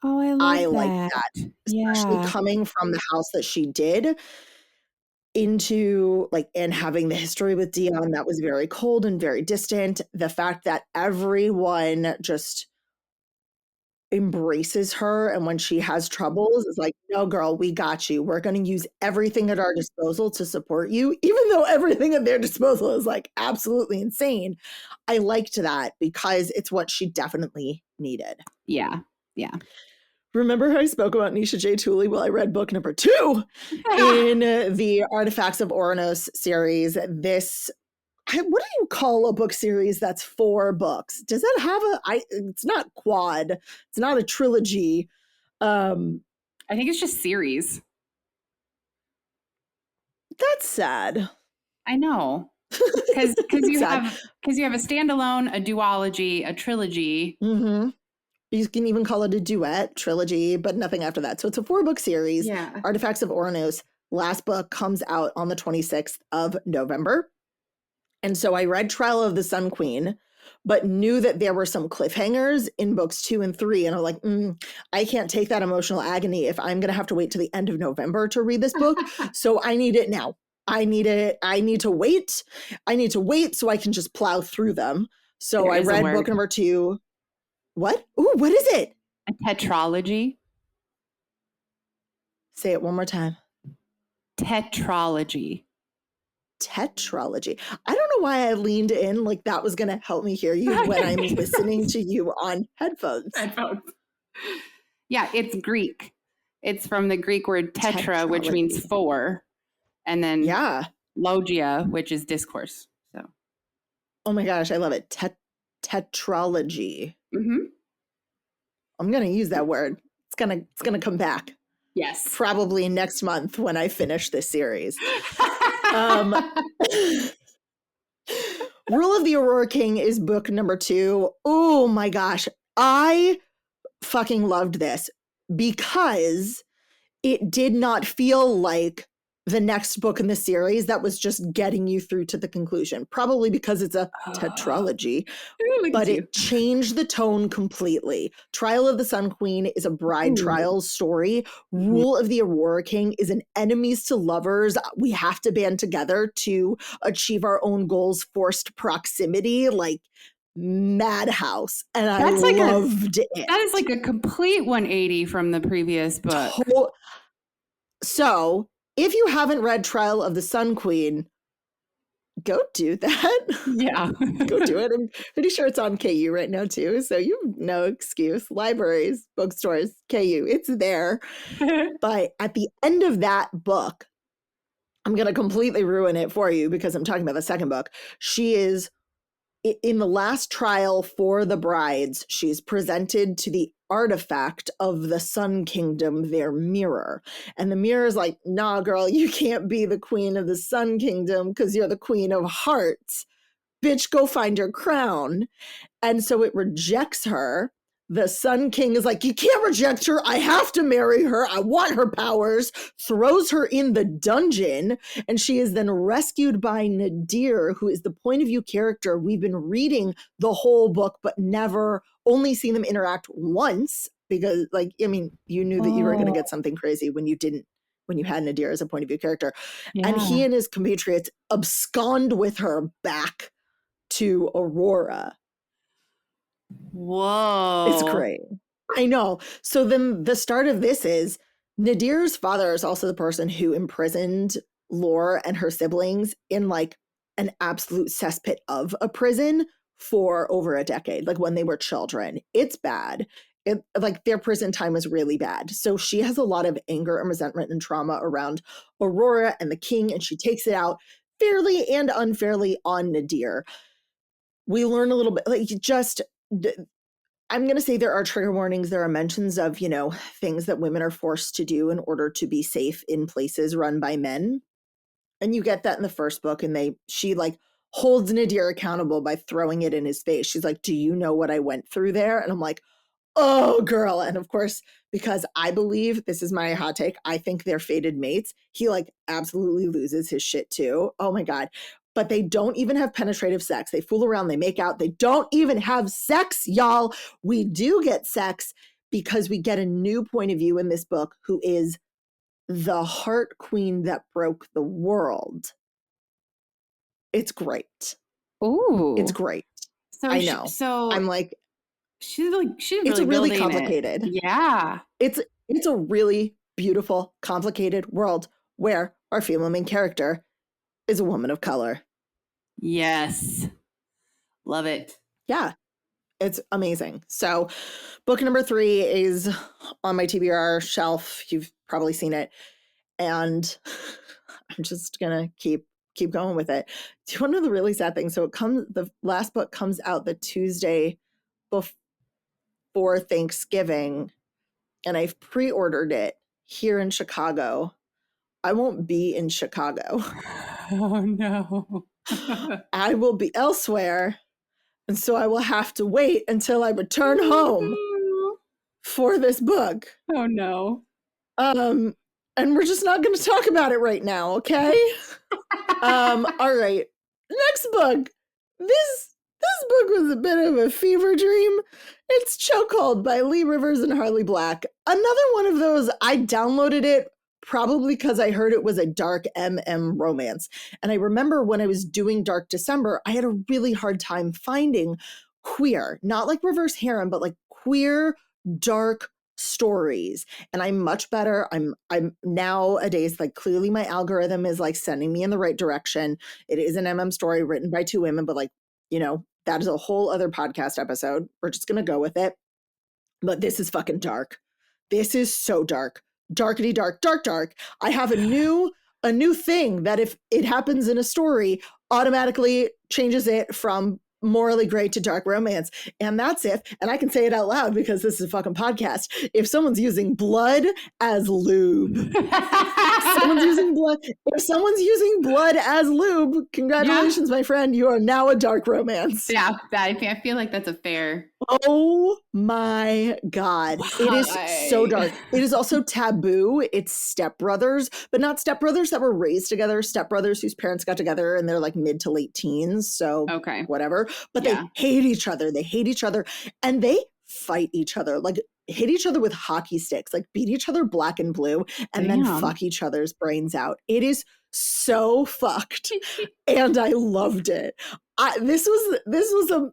Oh, I like that. Especially coming from the house that she did into and having the history with Dion that was very cold and very distant. The fact that everyone just embraces her, and when she has troubles, it's like, "No, girl, we got you. We're going to use everything at our disposal to support you," even though everything at their disposal is absolutely insane. I liked that because it's what she definitely needed. Yeah. Remember how I spoke about Nisha J. Tooley? Well, I read book number 2 in the Artifacts of Oranos series. What do you call a book series that's 4 books? Does that have it's not quad. It's not a trilogy. I think it's just series. That's sad. I know. Because you have a standalone, a duology, a trilogy. You can even call it a duet, trilogy, but nothing after that. So it's a 4-book series. Yeah. Artifacts of Oranos. Last book comes out on the 26th of November. And so I read Trial of the Sun Queen, but knew that there were some cliffhangers in books 2 and 3. And I'm like, I can't take that emotional agony if I'm going to have to wait to the end of November to read this book. So I need it now. I need to wait. I need to wait so I can just plow through them. So I read book number 2. What? Ooh, what is it? A tetralogy. Say it one more time. Tetralogy. Tetralogy. I don't know why I leaned in like that was going to help me hear you when I'm listening to you on headphones. Yeah, it's Greek. It's from the Greek word tetra, which means 4. And then logia, which is discourse. So, oh my gosh, I love it. Tetralogy. I'm going to use that word. It's going to come back. Yes. Probably next month when I finish this series. Rule of the Aurora King is book number 2. Oh my gosh. I fucking loved this because it did not feel like the next book in the series that was just getting you through to the conclusion, probably because it's a tetralogy, but it changed the tone completely. Trial of the Sun Queen is a bride trial story. Rule of the Aurora King is an enemies to lovers. We have to band together to achieve our own goals, forced proximity, like madhouse. And That's I like loved it. That is like a complete 180 from the previous book. So if you haven't read Trial of the Sun Queen, go do that. Yeah. Go do it. I'm pretty sure it's on KU right now too. So you have no excuse. Libraries, bookstores, KU, it's there. But at the end of that book, I'm going to completely ruin it for you because I'm talking about the second book. She is in the last trial for the brides. She's presented to the artifact of the Sun Kingdom, their mirror. And the mirror is like, nah, girl, you can't be the queen of the Sun Kingdom because you're the queen of hearts. Bitch, go find your crown. And so it rejects her. The Sun King is like, you can't reject her. I have to marry her. I want her powers. Throws her in the dungeon. And she is then rescued by Nadir, who is the point of view character. We've been reading the whole book, but never only seen them interact once because, like, I mean, you knew that you were going to get something crazy when you had Nadir as a point of view character. Yeah. And he and his compatriots abscond with her back to Aurora. Whoa. It's great. I know. So then the start of this is Nadir's father is also the person who imprisoned Lore and her siblings in like an absolute cesspit of a prison for over a decade, like when they were children. It's bad. Like their prison time was really bad. So she has a lot of anger and resentment and trauma around Aurora and the king, and she takes it out fairly and unfairly on Nadir. We learn a little bit, like just, I'm going to say there are trigger warnings. There are mentions of, things that women are forced to do in order to be safe in places run by men. And you get that in the first book. And she like holds Nadir accountable by throwing it in his face. She's like, do you know what I went through there? And I'm like, oh, girl. And of course, because I believe, this is my hot take, I think they're fated mates. He like absolutely loses his shit too. Oh my God. But they don't even have penetrative sex. They fool around, they make out. They don't even have sex, y'all. We do get sex because we get a new point of view in this book who is the heart queen that broke the world. It's great. Ooh. It's great. So I know. So I'm like, she's really it's really complicated. Yeah. It's a really beautiful, complicated world where our female main character is a woman of color. Yes. Love it. Yeah. It's amazing. So book number 3 is on my TBR shelf. You've probably seen it. And I'm just going to keep going with it. Do you want to know the really sad thing? So the last book comes out the Tuesday before Thanksgiving, and I've pre-ordered it here in Chicago. I won't be in Chicago. Oh, no. I will be elsewhere. And so I will have to wait until I return home for this book. Oh, no. And we're just not going to talk about it right now, okay? All right. Next book. This book was a bit of a fever dream. It's Chokehold by Lee Rivers and Harley Black. Another one of those, I downloaded it probably because I heard it was a dark romance. And I remember when I was doing Dark December, I had a really hard time finding queer, not like reverse harem, but like queer, dark stories. And I'm much better. I'm nowadays, like clearly my algorithm is like sending me in the right direction. It is an story written by 2 women, but like, that is a whole other podcast episode. We're just going to go with it. But this is fucking dark. This is so dark. Darkity dark, dark, dark. I have a new thing that if it happens in a story, automatically changes it from morally gray to dark romance. And that's it. And I can say it out loud because this is a fucking podcast. If someone's using blood as lube, if someone's using blood as lube, congratulations, my friend. You are now a dark romance. Yeah, I feel like that's a fair Oh my God. It is so dark. It is also taboo. It's stepbrothers, but not stepbrothers that were raised together, stepbrothers whose parents got together and they're like mid to late teens. So Okay. whatever. But Yeah. they hate each other. They hate each other and they fight each other, like hit each other with hockey sticks, like beat each other black and blue, and then Damn. fuck each other's brains out. It is so fucked. And I loved it. This was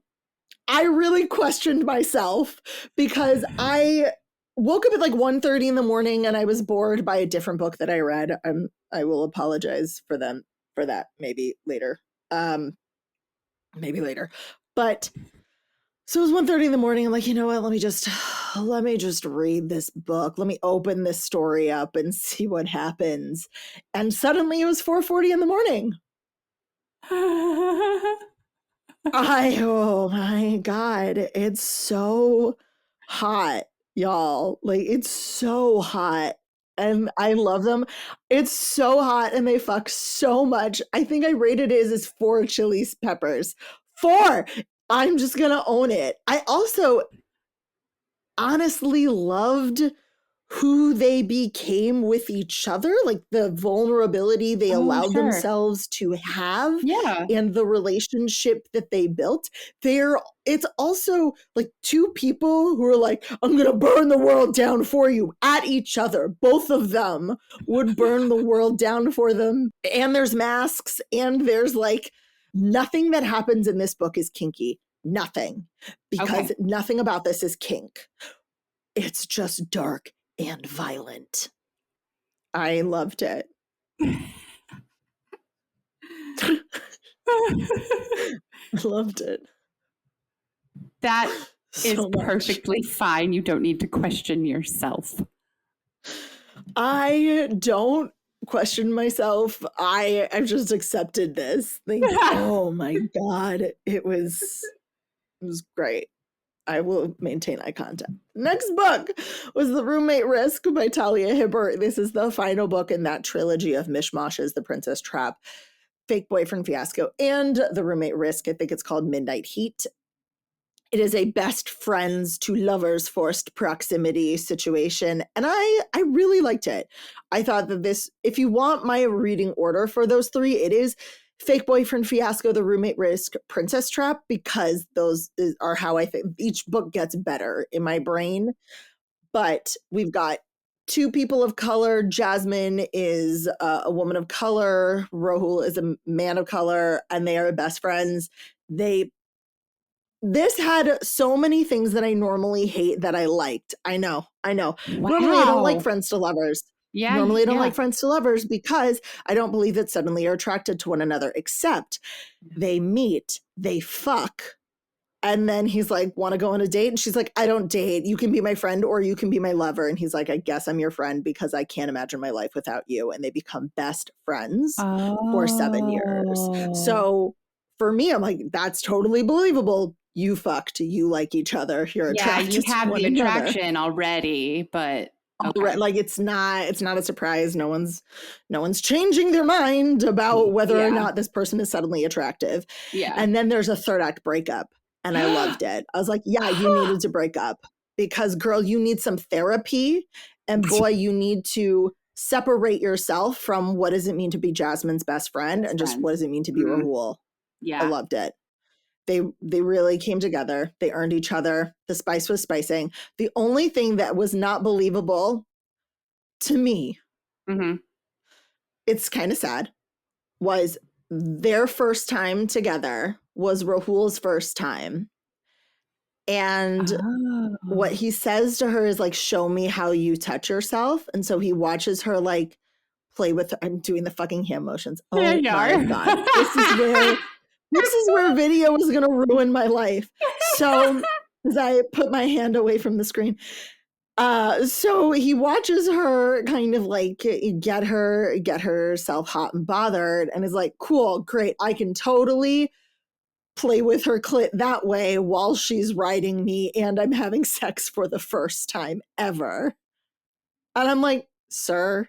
I really questioned myself because I woke up at like 1:30 in the morning and I was bored by a different book that I read. I will apologize for that maybe later. Maybe later. But so it was 1:30 in the morning. I'm like, you know what? Let me just read this book. Let me open this story up and see what happens. And suddenly it was 4:40 in the morning. Oh my God. It's so hot, y'all. Like, it's so hot. And I love them. It's so hot and they fuck so much. I think I rated it as 4 chili peppers. 4! I'm just gonna own it. I also honestly loved who they became with each other, like the vulnerability they allowed sure. themselves to have Yeah. and the relationship that they built. It's also like 2 people who are like, I'm gonna burn the world down for you at each other. Both of them would burn the world down for them. And there's masks and there's like nothing that happens in this book is kinky. Nothing. Because nothing about this is kink. It's just dark and violent. I loved it. Loved it. That is So much. perfectly fine. You don't need to question yourself. I don't question myself. I've just accepted this. Oh my God. It was great. I will maintain eye contact. Next book was The Roommate Risk by Talia Hibbert. This is the final book in that trilogy of mishmashes, The Princess Trap, Fake Boyfriend Fiasco, and The Roommate Risk. I think it's called Midnight Heat. It is a best friends to lovers forced proximity situation. And I really liked it. I thought that this, if you want my reading order for those 3, it is Fake Boyfriend Fiasco, The Roommate Risk, Princess Trap, because those are how I think each book gets better in my brain. But we've got 2 people of color. Jasmine is a woman of color. Rahul is a man of color, and they are best friends. This had so many things that I normally hate that I liked. I know. Wow. Normally I don't like friends to lovers. Yeah. Normally I don't like friends to lovers because I don't believe that suddenly are attracted to one another, except they meet, they fuck. And then he's like, want to go on a date? And she's like, I don't date. You can be my friend or you can be my lover. And he's like, I guess I'm your friend because I can't imagine my life without you. And they become best friends for 7 years. So for me, I'm like, that's totally believable. You fucked. You like each other. You're attracted you have to one the another. attraction already, but like it's not a surprise. No one's changing their mind about whether or not this person is suddenly attractive. Yeah. And then there's a 3rd act breakup. And I loved it. I was like, yeah, you needed to break up because girl, you need some therapy. And boy, you need to separate yourself from what does it mean to be Jasmine's best friend and just what does it mean to be Rahul. Yeah. I loved it. They really came together. They earned each other. The spice was spicing. The only thing that was not believable to me, it's kind of sad, was their first time together was Rahul's first time. And what he says to her is like, show me how you touch yourself. And so he watches her like play with her. I'm doing the fucking hand motions. Oh my God. This is where video is going to ruin my life. So as I put my hand away from the screen. So he watches her kind of like get herself hot and bothered and is like, cool, great. I can totally play with her clit that way while she's riding me and I'm having sex for the first time ever. And I'm like, sir,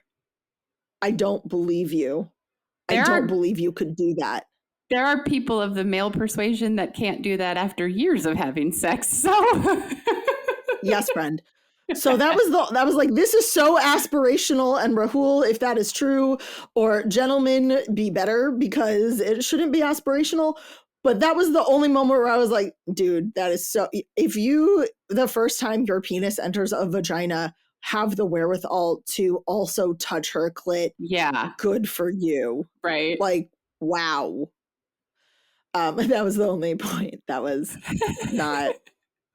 I don't believe you. I don't believe you could do that. there are people of the male persuasion that can't do that after years of having sex. So Yes, friend. So that was like, this is so aspirational, and Rahul, if that is true, or gentlemen, be better, because it shouldn't be aspirational. But that was the only moment where I was like, dude, that is so, if you, the first time your penis enters a vagina, have the wherewithal to also touch her clit, yeah, good for you. right. Like, wow. That was the only point that was not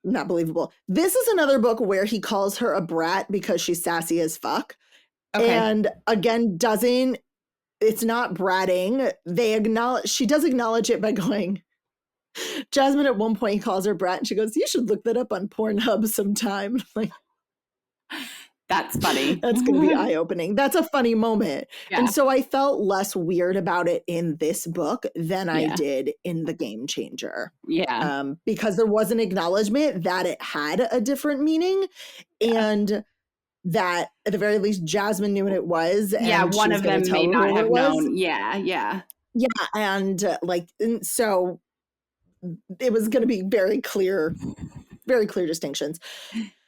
believable. This is another book where he calls her a brat because she's sassy as fuck. Okay. And again, it's not bratting. She does acknowledge it by going, Jasmine at one point calls her brat and she goes, you should look that up on Pornhub sometime. Like, that's funny. That's going to be eye-opening. That's a funny moment. Yeah. And so I felt less weird about it in this book than I did in The Game Changer. Yeah. Because there was an acknowledgement that it had a different meaning, and that at the very least Jasmine knew what it was. And one of them may not have known. Yeah. Yeah. And and so it was going to be very clear distinctions.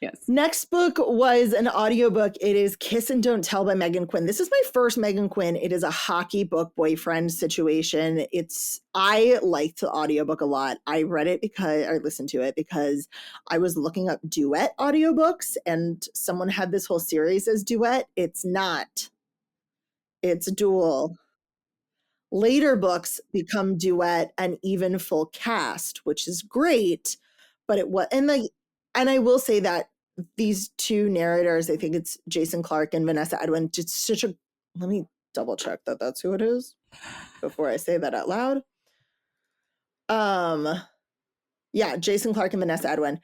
Yes. Next book was an audiobook. It is Kiss and Don't Tell by Megan Quinn. This is my first Megan Quinn. It is a hockey book boyfriend situation. I liked the audiobook a lot. I listened to it because I was looking up duet audiobooks, and someone had this whole series as duet. It's not. It's dual. Later books become duet and even full cast, which is great. But it was, and I will say that these two narrators, I think it's Jason Clarke and Vanessa Edwin, just let me double check that that's who it is before I say that out loud. Yeah, Jason Clarke and Vanessa Edwin.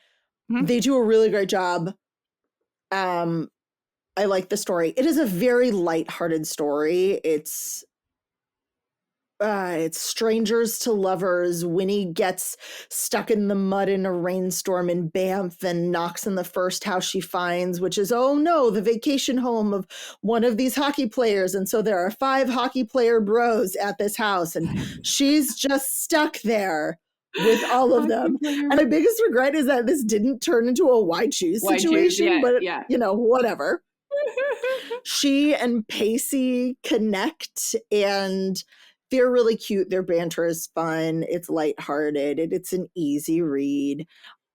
Mm-hmm. They do a really great job. I like the story. It is a very lighthearted story. It's strangers to lovers. Winnie gets stuck in the mud in a rainstorm in Banff and knocks on the first house she finds, which is, oh no, the vacation home of one of these hockey players. And so there are 5 hockey player bros at this house, and she's just stuck there with all of them. And my biggest regret is that this didn't turn into a why choose situation, but whatever. She and Pacey connect, and they're really cute. Their banter is fun. It's lighthearted. It's an easy read.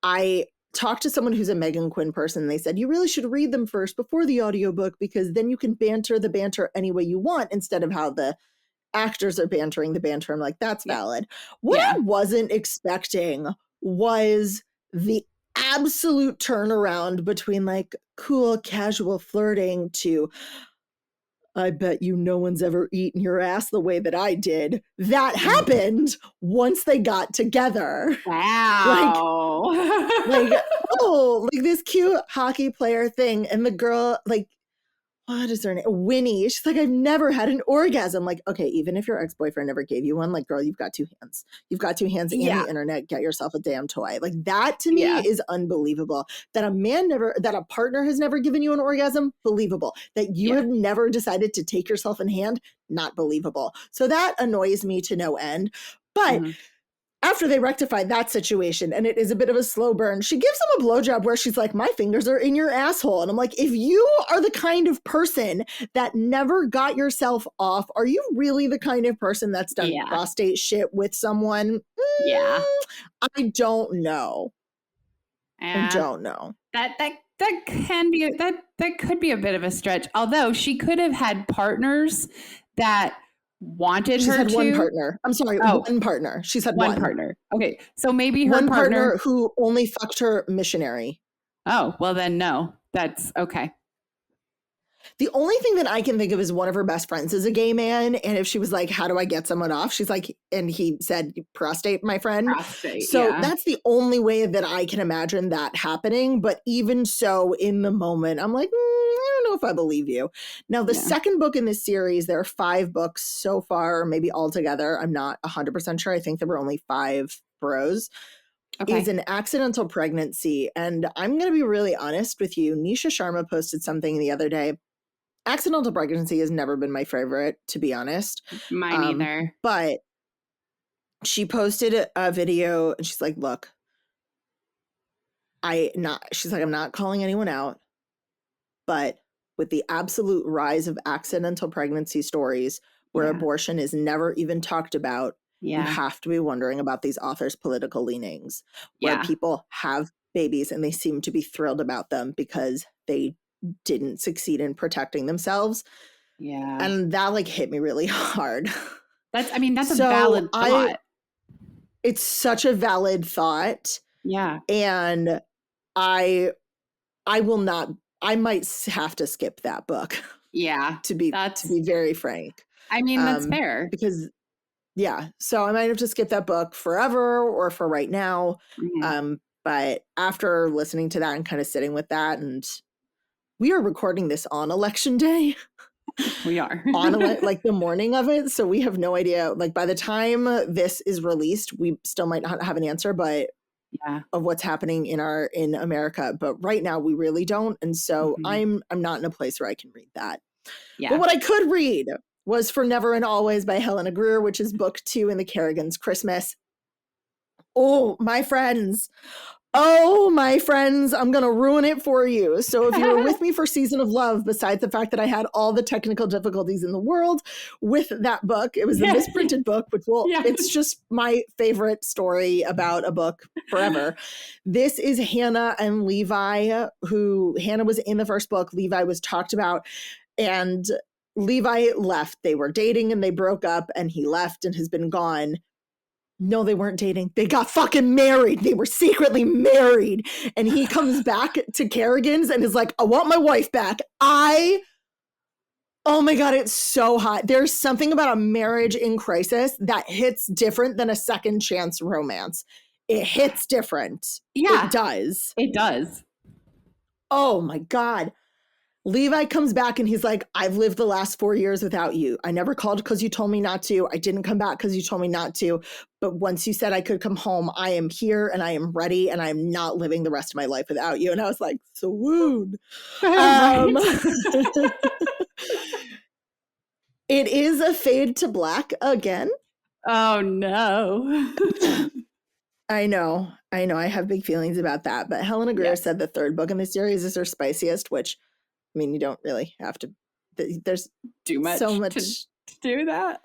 I talked to someone who's a Megan Quinn person. And they said, you really should read them first before the audiobook, because then you can banter the banter any way you want instead of how the actors are bantering the banter. I'm like, that's valid. What I wasn't expecting was the absolute turnaround between like cool, casual flirting to, I bet you no one's ever eaten your ass the way that I did. That happened once they got together. Wow. Like this cute hockey player thing. And the girl, like, what is her name? Winnie. She's like, I've never had an orgasm. Like, okay, even if your ex-boyfriend never gave you one, like, girl, you've got 2 hands. You've got 2 hands and the internet. Get yourself a damn toy. Like, that to me is unbelievable. That a partner has never given you an orgasm, believable. That you have never decided to take yourself in hand, not believable. So that annoys me to no end. But after they rectified that situation, and it is a bit of a slow burn, she gives him a blowjob where she's like, my fingers are in your asshole. And I'm like, if you are the kind of person that never got yourself off, are you really the kind of person that's done prostate shit with someone? I don't know. I don't know. That can be, that could be a bit of a stretch. Although she could have had partners that wanted She's her had to. One partner. I'm sorry, one partner. She's had one partner. Okay, so maybe her one partner who only fucked her missionary. Oh, well then no. That's okay. The only thing that I can think of is one of her best friends is a gay man. And if she was like, how do I get someone off? She's like, and he said, prostate, my friend. So that's the only way that I can imagine that happening. But even so, in the moment, I'm like, I don't know if I believe you. Now, the second book in this series, there are 5 books so far, maybe altogether. I'm not 100% sure. I think there were only 5 bros. Is an accidental pregnancy. And I'm going to be really honest with you. Nisha Sharma posted something the other day. Accidental pregnancy has never been my favorite, to be honest. Mine either. But she posted a video and she's like, look, she's like, I'm not calling anyone out, but with the absolute rise of accidental pregnancy stories where abortion is never even talked about, you have to be wondering about these authors' political leanings, where people have babies and they seem to be thrilled about them because they didn't succeed in protecting themselves. Yeah. And that like hit me really hard. That's a valid thought. It's such a valid thought. Yeah. And I might have to skip that book. Yeah. To be very frank. I mean, that's fair. Because so I might have to skip that book forever or for right now. Mm-hmm. But after listening to that and kind of sitting with that, and we are recording this on election day. We are on like the morning of it. So we have no idea. Like by the time this is released, we still might not have an answer, but of what's happening in America. But right now we really don't. And so I'm not in a place where I can read that. Yeah. But what I could read was For Never and Always by Helena Greer, which is book 2 in the Kerrigan's Christmas. Oh, my friends, I'm going to ruin it for you. So if you were with me for Season of Love, besides the fact that I had all the technical difficulties in the world with that book, it was a misprinted book, which it's just my favorite story about a book forever. This is Hannah and Levi, who Hannah was in the first book. Levi was talked about, and Levi left. They were dating and they broke up and he left and has been gone. No, they weren't dating. They got fucking married. They were secretly married. And he comes back to Kerrigan's and is like, I want my wife back. Oh my God, it's so hot. There's something about a marriage in crisis that hits different than a second chance romance. It hits different. Yeah. It does. It does. Oh my God. Levi comes back and he's like, I've lived the last 4 years without you. I never called because you told me not to. I didn't come back because you told me not to. But once you said I could come home, I am here and I am ready and I'm not living the rest of my life without you. And I was like, swoon. It is a fade to black again. Oh, no. I know. I have big feelings about that. But Helena Greer said the third book in the series is her spiciest, which, I mean, you don't really have to. There's so much to do that.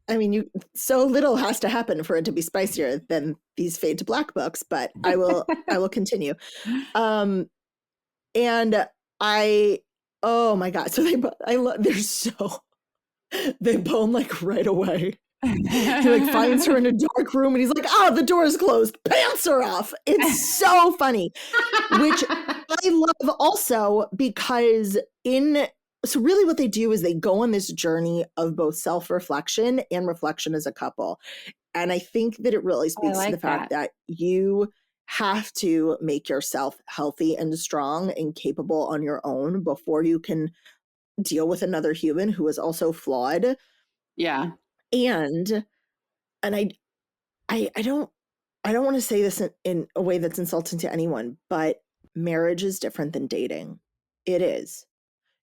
I mean, so little has to happen for it to be spicier than these fade to black books. But I will continue. And oh my God! So they bone like right away. He like finds her in a dark room and he's like, the door's closed, pants are off. It's so funny, which I love also because so really what they do is they go on this journey of both self-reflection and reflection as a couple. And I think that it really speaks to the fact that you have to make yourself healthy and strong and capable on your own before you can deal with another human who is also flawed. Yeah. And I don't want to say this in a way that's insulting to anyone, but marriage is different than dating. It is.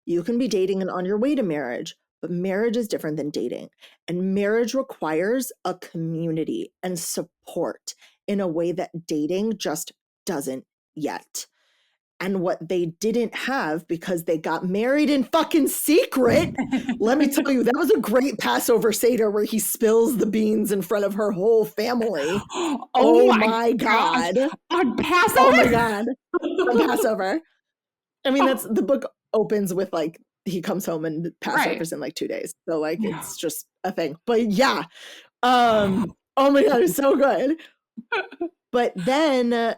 You can be dating and on your way to marriage, but marriage is different than dating. And marriage requires a community and support in a way that dating just doesn't yet. And what they didn't have because they got married in fucking secret. Let me tell you, that was a great Passover Seder where he spills the beans in front of her whole family. Oh my God. On Passover? Oh my God. On Passover. I mean, the book opens with like, he comes home and Passover's in like 2 days. So like, it's just a thing. But yeah. Oh my God, it's so good. But then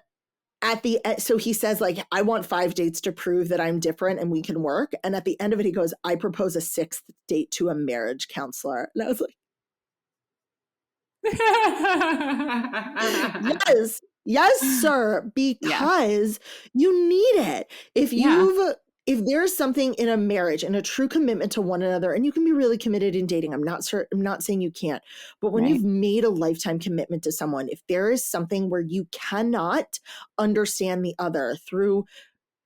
at the end, so he says like, I want 5 dates to prove that I'm different and we can work. And at the end of it, he goes, I propose a 6th date to a marriage counselor. And I was like, yes, sir, because you need it. If there's something in a marriage and a true commitment to one another, and you can be really committed in dating, I'm not saying you can't, but when you've made a lifetime commitment to someone, if there is something where you cannot understand the other through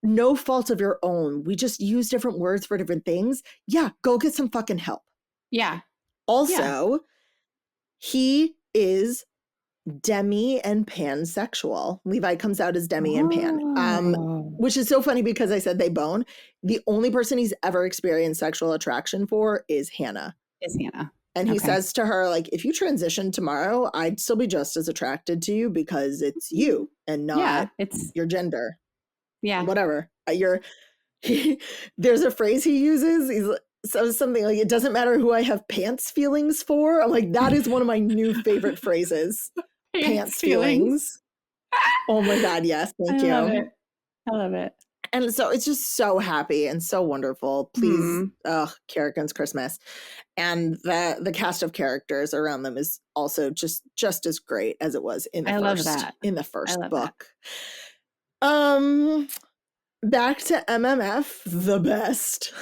no fault of your own, we just use different words for different things. Yeah, go get some fucking help. Yeah. Also, he is demi and pansexual. Levi comes out as demi and pan, which is so funny because I said they bone. The only person he's ever experienced sexual attraction for is Hannah. And he says to her, like, if you transition tomorrow, I'd still be just as attracted to you because it's you and not it's your gender. Yeah. Whatever. There's a phrase he uses. He says something like, it doesn't matter who I have pants feelings for. I'm like, that is one of my new favorite phrases. Pants feelings. Oh my God, yes. Thank you. I love it. And so it's just so happy and so wonderful. Please, Kerrigan's Christmas. And the cast of characters around them is also just as great as it was in the first book. Back to MMF, the best.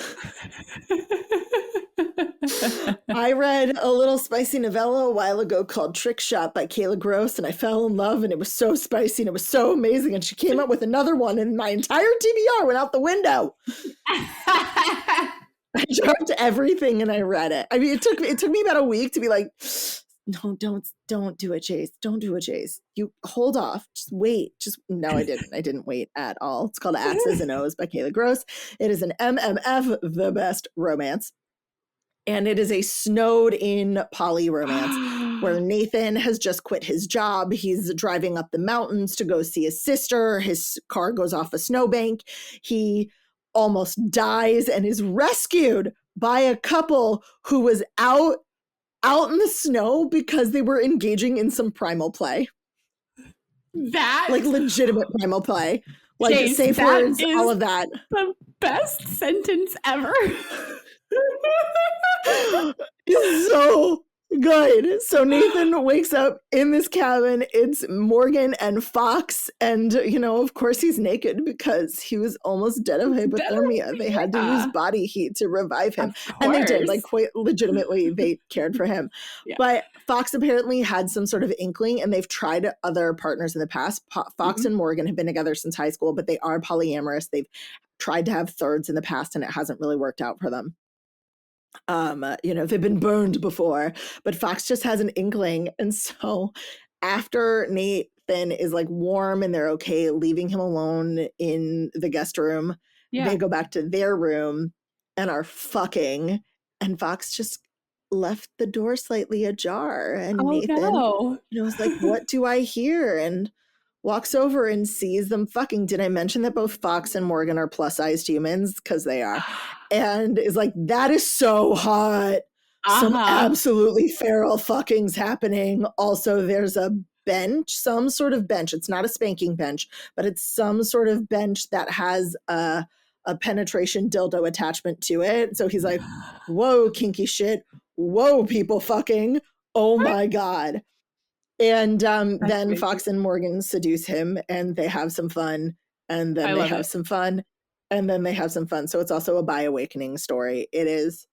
I read a little spicy novella a while ago called Trick Shot by Kayla Gross, and I fell in love, and it was so spicy and it was so amazing. And she came up with another one, and my entire TBR went out the window. I dropped everything and I read it. I mean, it took me about a week to be like, no, don't do it, Chase. Don't do it, Chase. You hold off. Just wait. No, I didn't. I didn't wait at all. It's called X's and O's by Kayla Gross. It is an MMF, the best romance. And it is a snowed in poly romance where Nathan has just quit his job. He's driving up the mountains to go see his sister. His car goes off a snowbank. He almost dies and is rescued by a couple who was out in the snow because they were engaging in some primal play. That like legitimate primal play. Like Chase, safe words, all of that. The best sentence ever. It's so good. So Nathan wakes up in this cabin. It's Morgan and Fox. And, of course he's naked because he was almost dead of hypothermia. They had to use body heat to revive him. And they did, like, quite legitimately, they cared for him. Yeah. But Fox apparently had some sort of inkling, and they've tried other partners in the past. Fox and Morgan have been together since high school, but they are polyamorous. They've tried to have thirds in the past, and it hasn't really worked out for them. They've been burned before, but Fox just has an inkling. And so after Nathan is like warm and they're okay leaving him alone in the guest room, they go back to their room and are fucking, and Fox just left the door slightly ajar, and Nathan was like, what do I hear? And walks over and sees them fucking. Did I mention that both Fox and Morgan are plus-sized humans? Because they are. And is like, that is so hot. Some absolutely feral fucking's happening. Also, there's a bench, some sort of bench. It's not a spanking bench, but it's some sort of bench that has a penetration dildo attachment to it. So he's like, whoa, kinky shit. Whoa, people fucking. Oh my God. And then Fox and Morgan seduce him, and they have some fun, and then they have some fun, and then they have some fun. So it's also a bi-awakening story. It is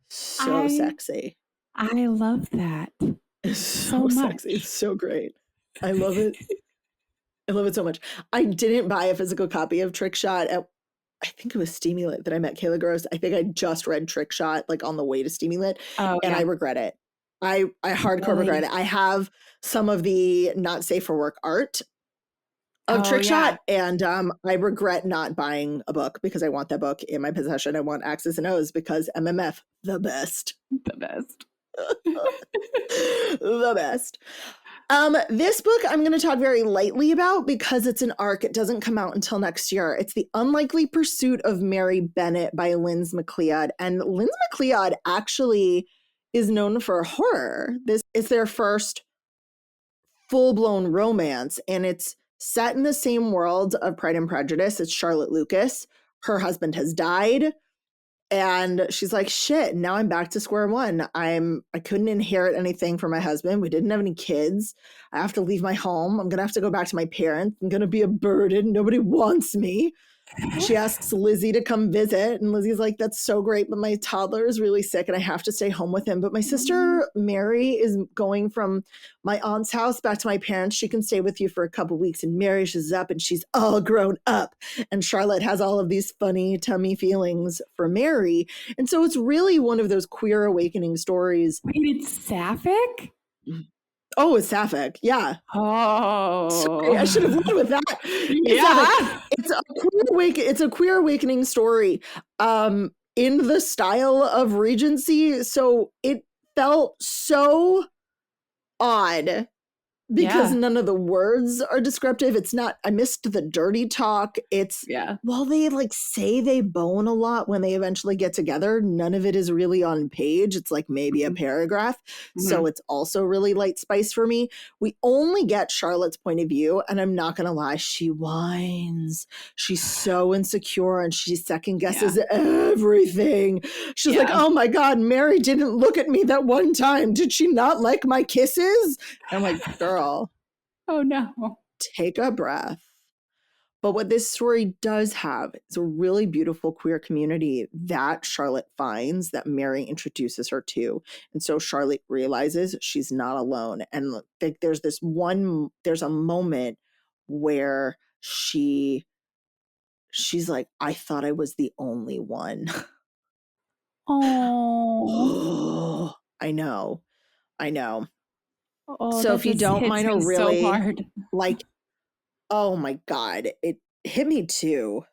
so sexy. I love that. It's so sexy. It's so great. I love it. I love it so much. I didn't buy a physical copy of Trick Shot at, I think it was Steamy Lit that I met Kayla Gross. I think I just read Trick Shot like on the way to Steamy Lit, and I regret it. I hardcore regret it. I have some of the not safe for work art of Trick Shot, and I regret not buying a book because I want that book in my possession. I want X's and O's because MMF, the best. The best. The best. This book I'm going to talk very lightly about because it's an arc. It doesn't come out until next year. It's The Unlikely Pursuit of Mary Bennett by Linz McLeod. And Linz McLeod actually is known for horror. This is their first full-blown romance, and it's set in the same world of Pride and Prejudice. It's Charlotte Lucas. Her husband has died, and she's like, shit, now I'm back to square one. I couldn't inherit anything from my husband. We didn't have any kids. I have to leave my home. I'm gonna have to go back to my parents. I'm gonna be a burden. Nobody wants me. She asks Lizzie to come visit, and Lizzie's like, that's so great, but my toddler is really sick and I have to stay home with him. But my sister Mary is going from my aunt's house back to my parents. She can stay with you for a couple weeks. And Mary shows up and she's all grown up, and Charlotte has all of these funny tummy feelings for Mary. And so it's really one of those queer awakening stories. Wait, it's sapphic? Oh, it's Sapphic. Yeah. Sorry, I should have led Oh, with that. It's Sapphic. yeah. It's a queer awakening story in the style of Regency. So it felt so odd because Yeah. none of the words are descriptive. It's not, I missed the dirty talk. It's, Yeah. while they like say they bone a lot when they eventually get together, none of it is really on page. It's like maybe a Mhm. paragraph. So Mhm. it's also really light spice for me. We only get Charlotte's point of view, and I'm not going to lie, she whines. She's so insecure and she second guesses everything. She's like, Yeah. oh my God, Mary didn't look at me that one time. Did she not like my kisses? I'm like, girl, Oh no. take a breath. But what this story does have is a really beautiful queer community that Charlotte finds, that Mary introduces her to. And so Charlotte realizes she's not alone. And like, there's a moment where she's like, I thought I was the only one. Oh. Oh, I know. I know. Oh, So that if you just don't hits mind a me so really hard. like, oh my God, it hit me too.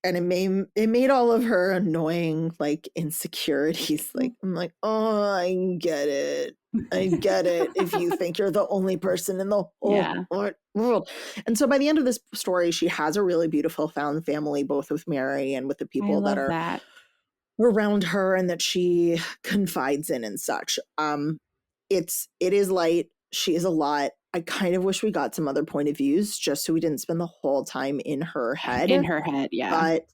And it made all of her annoying like insecurities. Like, I'm like, oh, I get it. I get it. If you think you're the only person in the whole Yeah. world. And so by the end of this story, she has a really beautiful found family, both with Mary and with the I people that love are that. around her and that she confides in and such. It is light. She is a lot. I kind of wish we got some other point of views just so we didn't spend the whole time in her head. In her head, yeah. But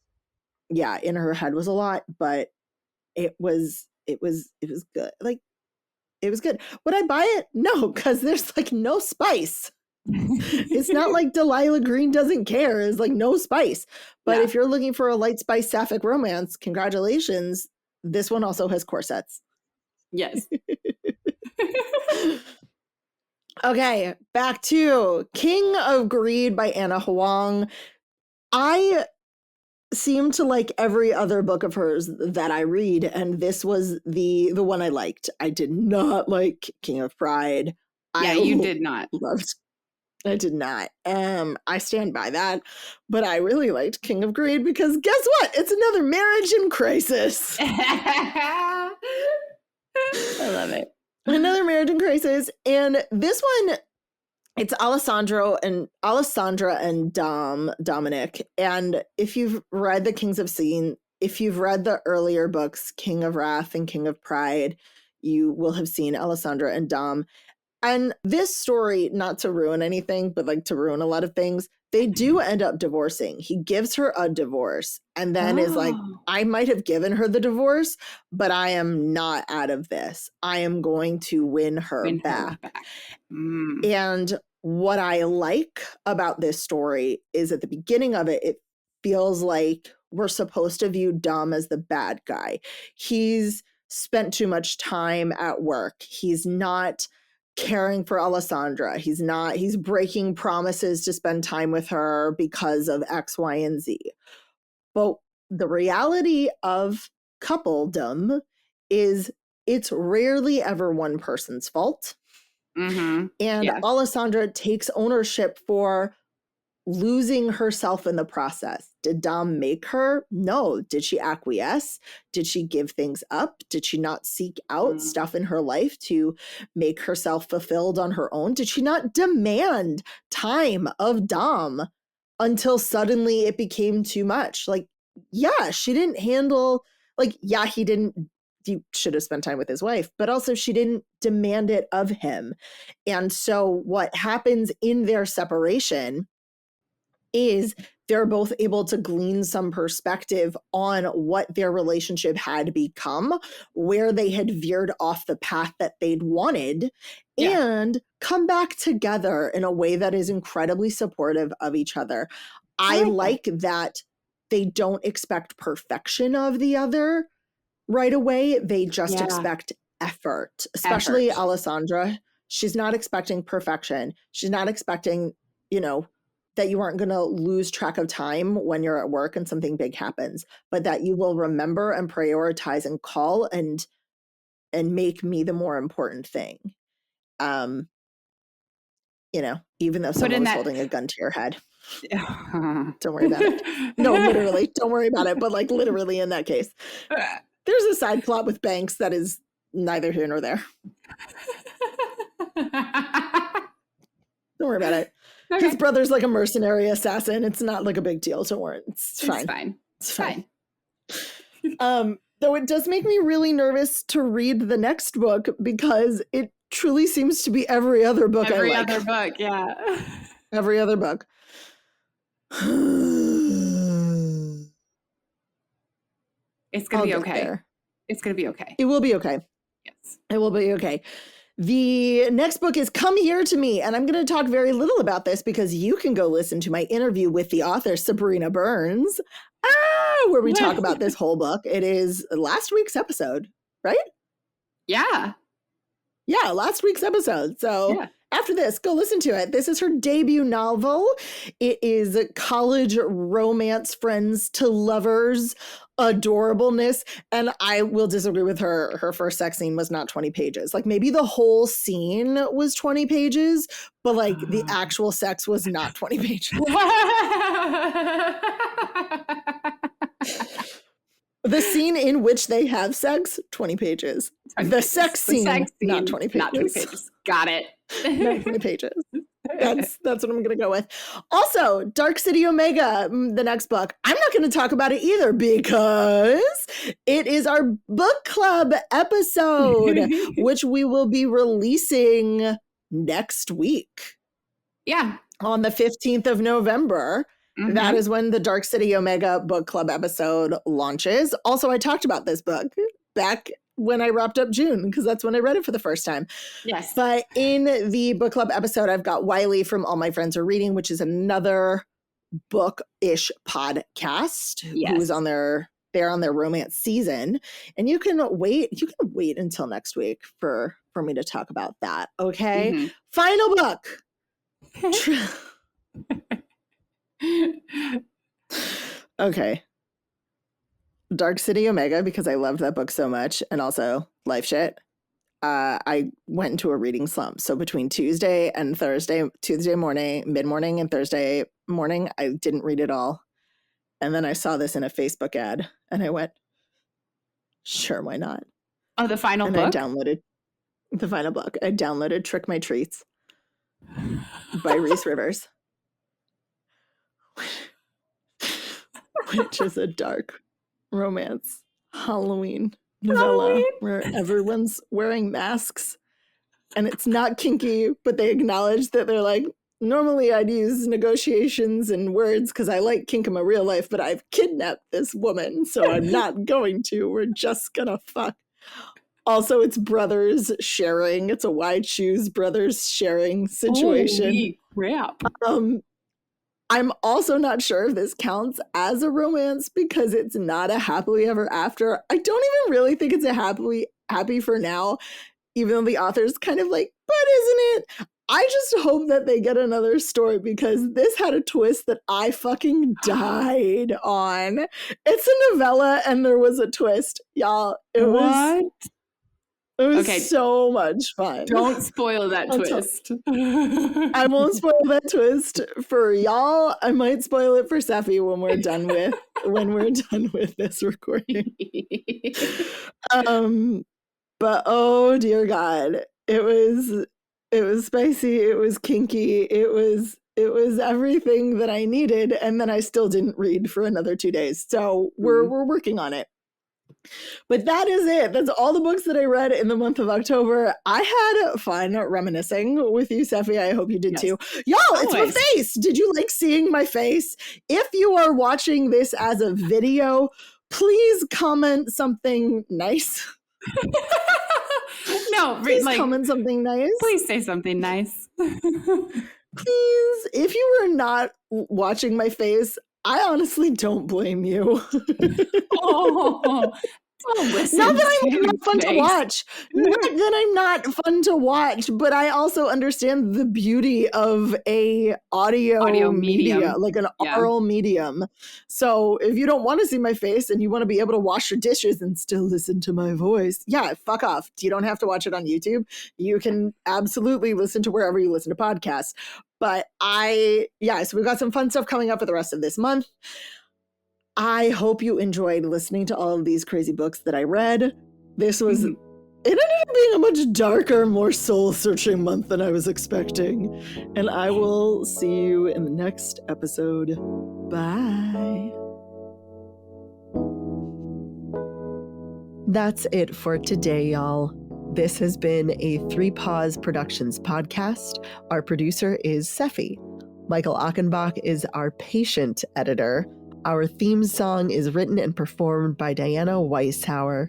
yeah, in her head was a lot, but it was good. Like, it was good. Would I buy it? No, because there's like no spice. It's not like Delilah Green doesn't care. It's like no spice. But Yeah. if you're looking for a light spice sapphic romance, congratulations. This one also has corsets. Yes. Okay, back to King of Greed by Anna Huang. I seem to like every other book of hers that I read, and this was the one I liked. I did not like King of Pride. Yeah, you did not. Loved I did not. I stand by that. But I really liked King of Greed because guess what? It's another marriage in crisis. I love it. Another marriage in crisis. And this one, it's Alessandra and Dominic. And if you've read the Kings of Scene, if you've read the earlier books, King of Wrath and King of Pride, you will have seen Alessandra and Dom. And this story, not to ruin anything, but like to ruin a lot of things, they do end up divorcing. He gives her a divorce and then is like, Oh. I might have given her the divorce, but I am not out of this. I am going to win her back. Mm. And what I like about this story is at the beginning of it, it feels like we're supposed to view Dom as the bad guy. He's spent too much time at work. He's not caring for Alessandra. He's breaking promises to spend time with her because of X, Y, and Z. But the reality of coupledom is it's rarely ever one person's fault. Mm-hmm. And Yeah. Alessandra takes ownership for losing herself in the process. Did Dom make her? No. Did she acquiesce? Did she give things up? Did she not seek out stuff in her life to make herself fulfilled on her own? Did she not demand time of Dom until suddenly it became too much? Like, yeah, she didn't handle, like, yeah, he should have spent time with his wife, but also she didn't demand it of him. And so what happens in their separation is they're both able to glean some perspective on what their relationship had become, where they had veered off the path that they'd wanted, and come back together in a way that is incredibly supportive of each other. I like that they don't expect perfection of the other right away. They just expect effort, especially Alessandra. She's not expecting perfection. She's not expecting, that you aren't going to lose track of time when you're at work and something big happens, but that you will remember and prioritize and call and make me the more important thing. You know, even though Put someone in was that- holding a gun to your head. Don't worry about it. No, literally, don't worry about it. But like literally in that case, there's a side plot with Banks that is neither here nor there. Don't worry about it. Okay. His brother's like a mercenary assassin. It's not like a big deal. Don't worry. It's fine. It's fine. It's fine. Though it does make me really nervous to read the next book because it truly seems to be every other book Every I like. other book, yeah. Every other book. It's going to be I'll get okay. there. It's going to be okay. It will be okay. Yes. It will be okay. The next book is Come Here to Me, and I'm going to talk very little about this because you can go listen to my interview with the author, Sabrina Burns, where we talk about this whole book. It is last week's episode, right? Yeah. Yeah, last week's episode. So Yeah. after this, go listen to it. This is her debut novel. It is college romance, friends to lovers, adorableness. And I will disagree with her. Her first sex scene was not 20 pages. Like maybe the whole scene was 20 pages, but like the actual sex was not 20 pages. The scene in which they have sex, 20 pages. The sex scene, not 20 pages. Not 20 pages. Got it. Not 20 pages. That's what I'm going to go with. Also, Dark City Omega, the next book. I'm not going to talk about it either because it is our book club episode, which we will be releasing next week. Yeah. On the 15th of November. Mhm. That is when the Dark City Omega book club episode launches. Also, I talked about this book back when I wrapped up June because that's when I read it for the first time. Yes. But in the book club episode, I've got Wiley from All My Friends Are Reading, which is another book-ish podcast Yes. who is on they're on their romance season. And you can wait until next week for me to talk about that. Okay. Mhm. Final book. Okay. Dark City Omega, because I loved that book so much, and also Life Shit. I went into a reading slump. So between Tuesday morning, mid-morning, and Thursday morning, I didn't read it all. And then I saw this in a Facebook ad, and I went, sure, why not? Oh, the final And book? I downloaded the final book. I downloaded Trick My Treats by Reese Rivers, which is a dark romance Halloween novella where everyone's wearing masks and it's not kinky, but they acknowledge that they're like, normally I'd use negotiations and words because I like kink in my real life, but I've kidnapped this woman, so I'm not going to. We're just gonna fuck. Also, it's brothers sharing. It's a wide shoes brothers sharing situation. Holy crap. I'm also not sure if this counts as a romance because it's not a happily ever after. I don't even really think it's a happy for now, even though the author's kind of like, but isn't it? I just hope that they get another story because this had a twist that I fucking died on. It's a novella and there was a twist, y'all. It was Okay. so much fun. Don't spoil that I'll twist. I won't spoil that twist for y'all. I might spoil it for Seffi when we're done with this recording. But oh dear God, it was spicy, it was kinky, it was everything that I needed, and then I still didn't read for another 2 days. So we're working on it. But that is it. That's all the books that I read in the month of October. I had fun reminiscing with you, Seffi. I hope you did too. Y'all, it's my Always. face. Did you like seeing my face? If you are watching this as a video, please comment something nice. No, Please like, comment something nice. please say something nice. Please. If you were not watching my face, I honestly don't blame you. Oh, Not that I'm not fun to watch. Not that I'm not fun to watch, but I also understand the beauty of a audio media, like an oral medium. So if you don't want to see my face and you want to be able to wash your dishes and still listen to my voice, yeah, fuck off. You don't have to watch it on YouTube. You can absolutely listen to wherever you listen to podcasts. But so we've got some fun stuff coming up for the rest of this month. I hope you enjoyed listening to all of these crazy books that I read. This was, it ended up being a much darker, more soul-searching month than I was expecting. And I will see you in the next episode. Bye. That's it for today, y'all. This has been a 3 Paws Productions podcast. Our producer is Sephi. Michael Achenbach is our patient editor. Our theme song is written and performed by Diana Weishauer.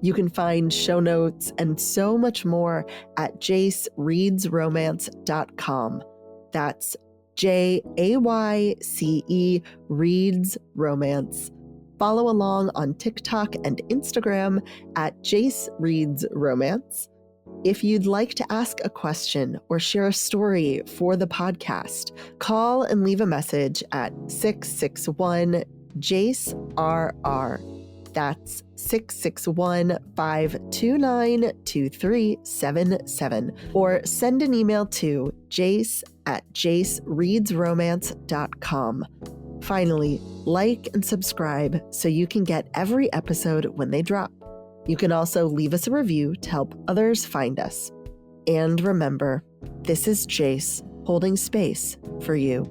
You can find show notes and so much more at jacereadsromance.com. That's JAYCE Reads Romance. Follow along on TikTok and Instagram at Jace Reads Romance. If you'd like to ask a question or share a story for the podcast, call and leave a message at 661-JACE-RR. That's 661-529-2377. Or send an email to jace@jacereadsromance.com. Finally, like and subscribe so you can get every episode when they drop. You can also leave us a review to help others find us. And remember, this is Jace holding space for you.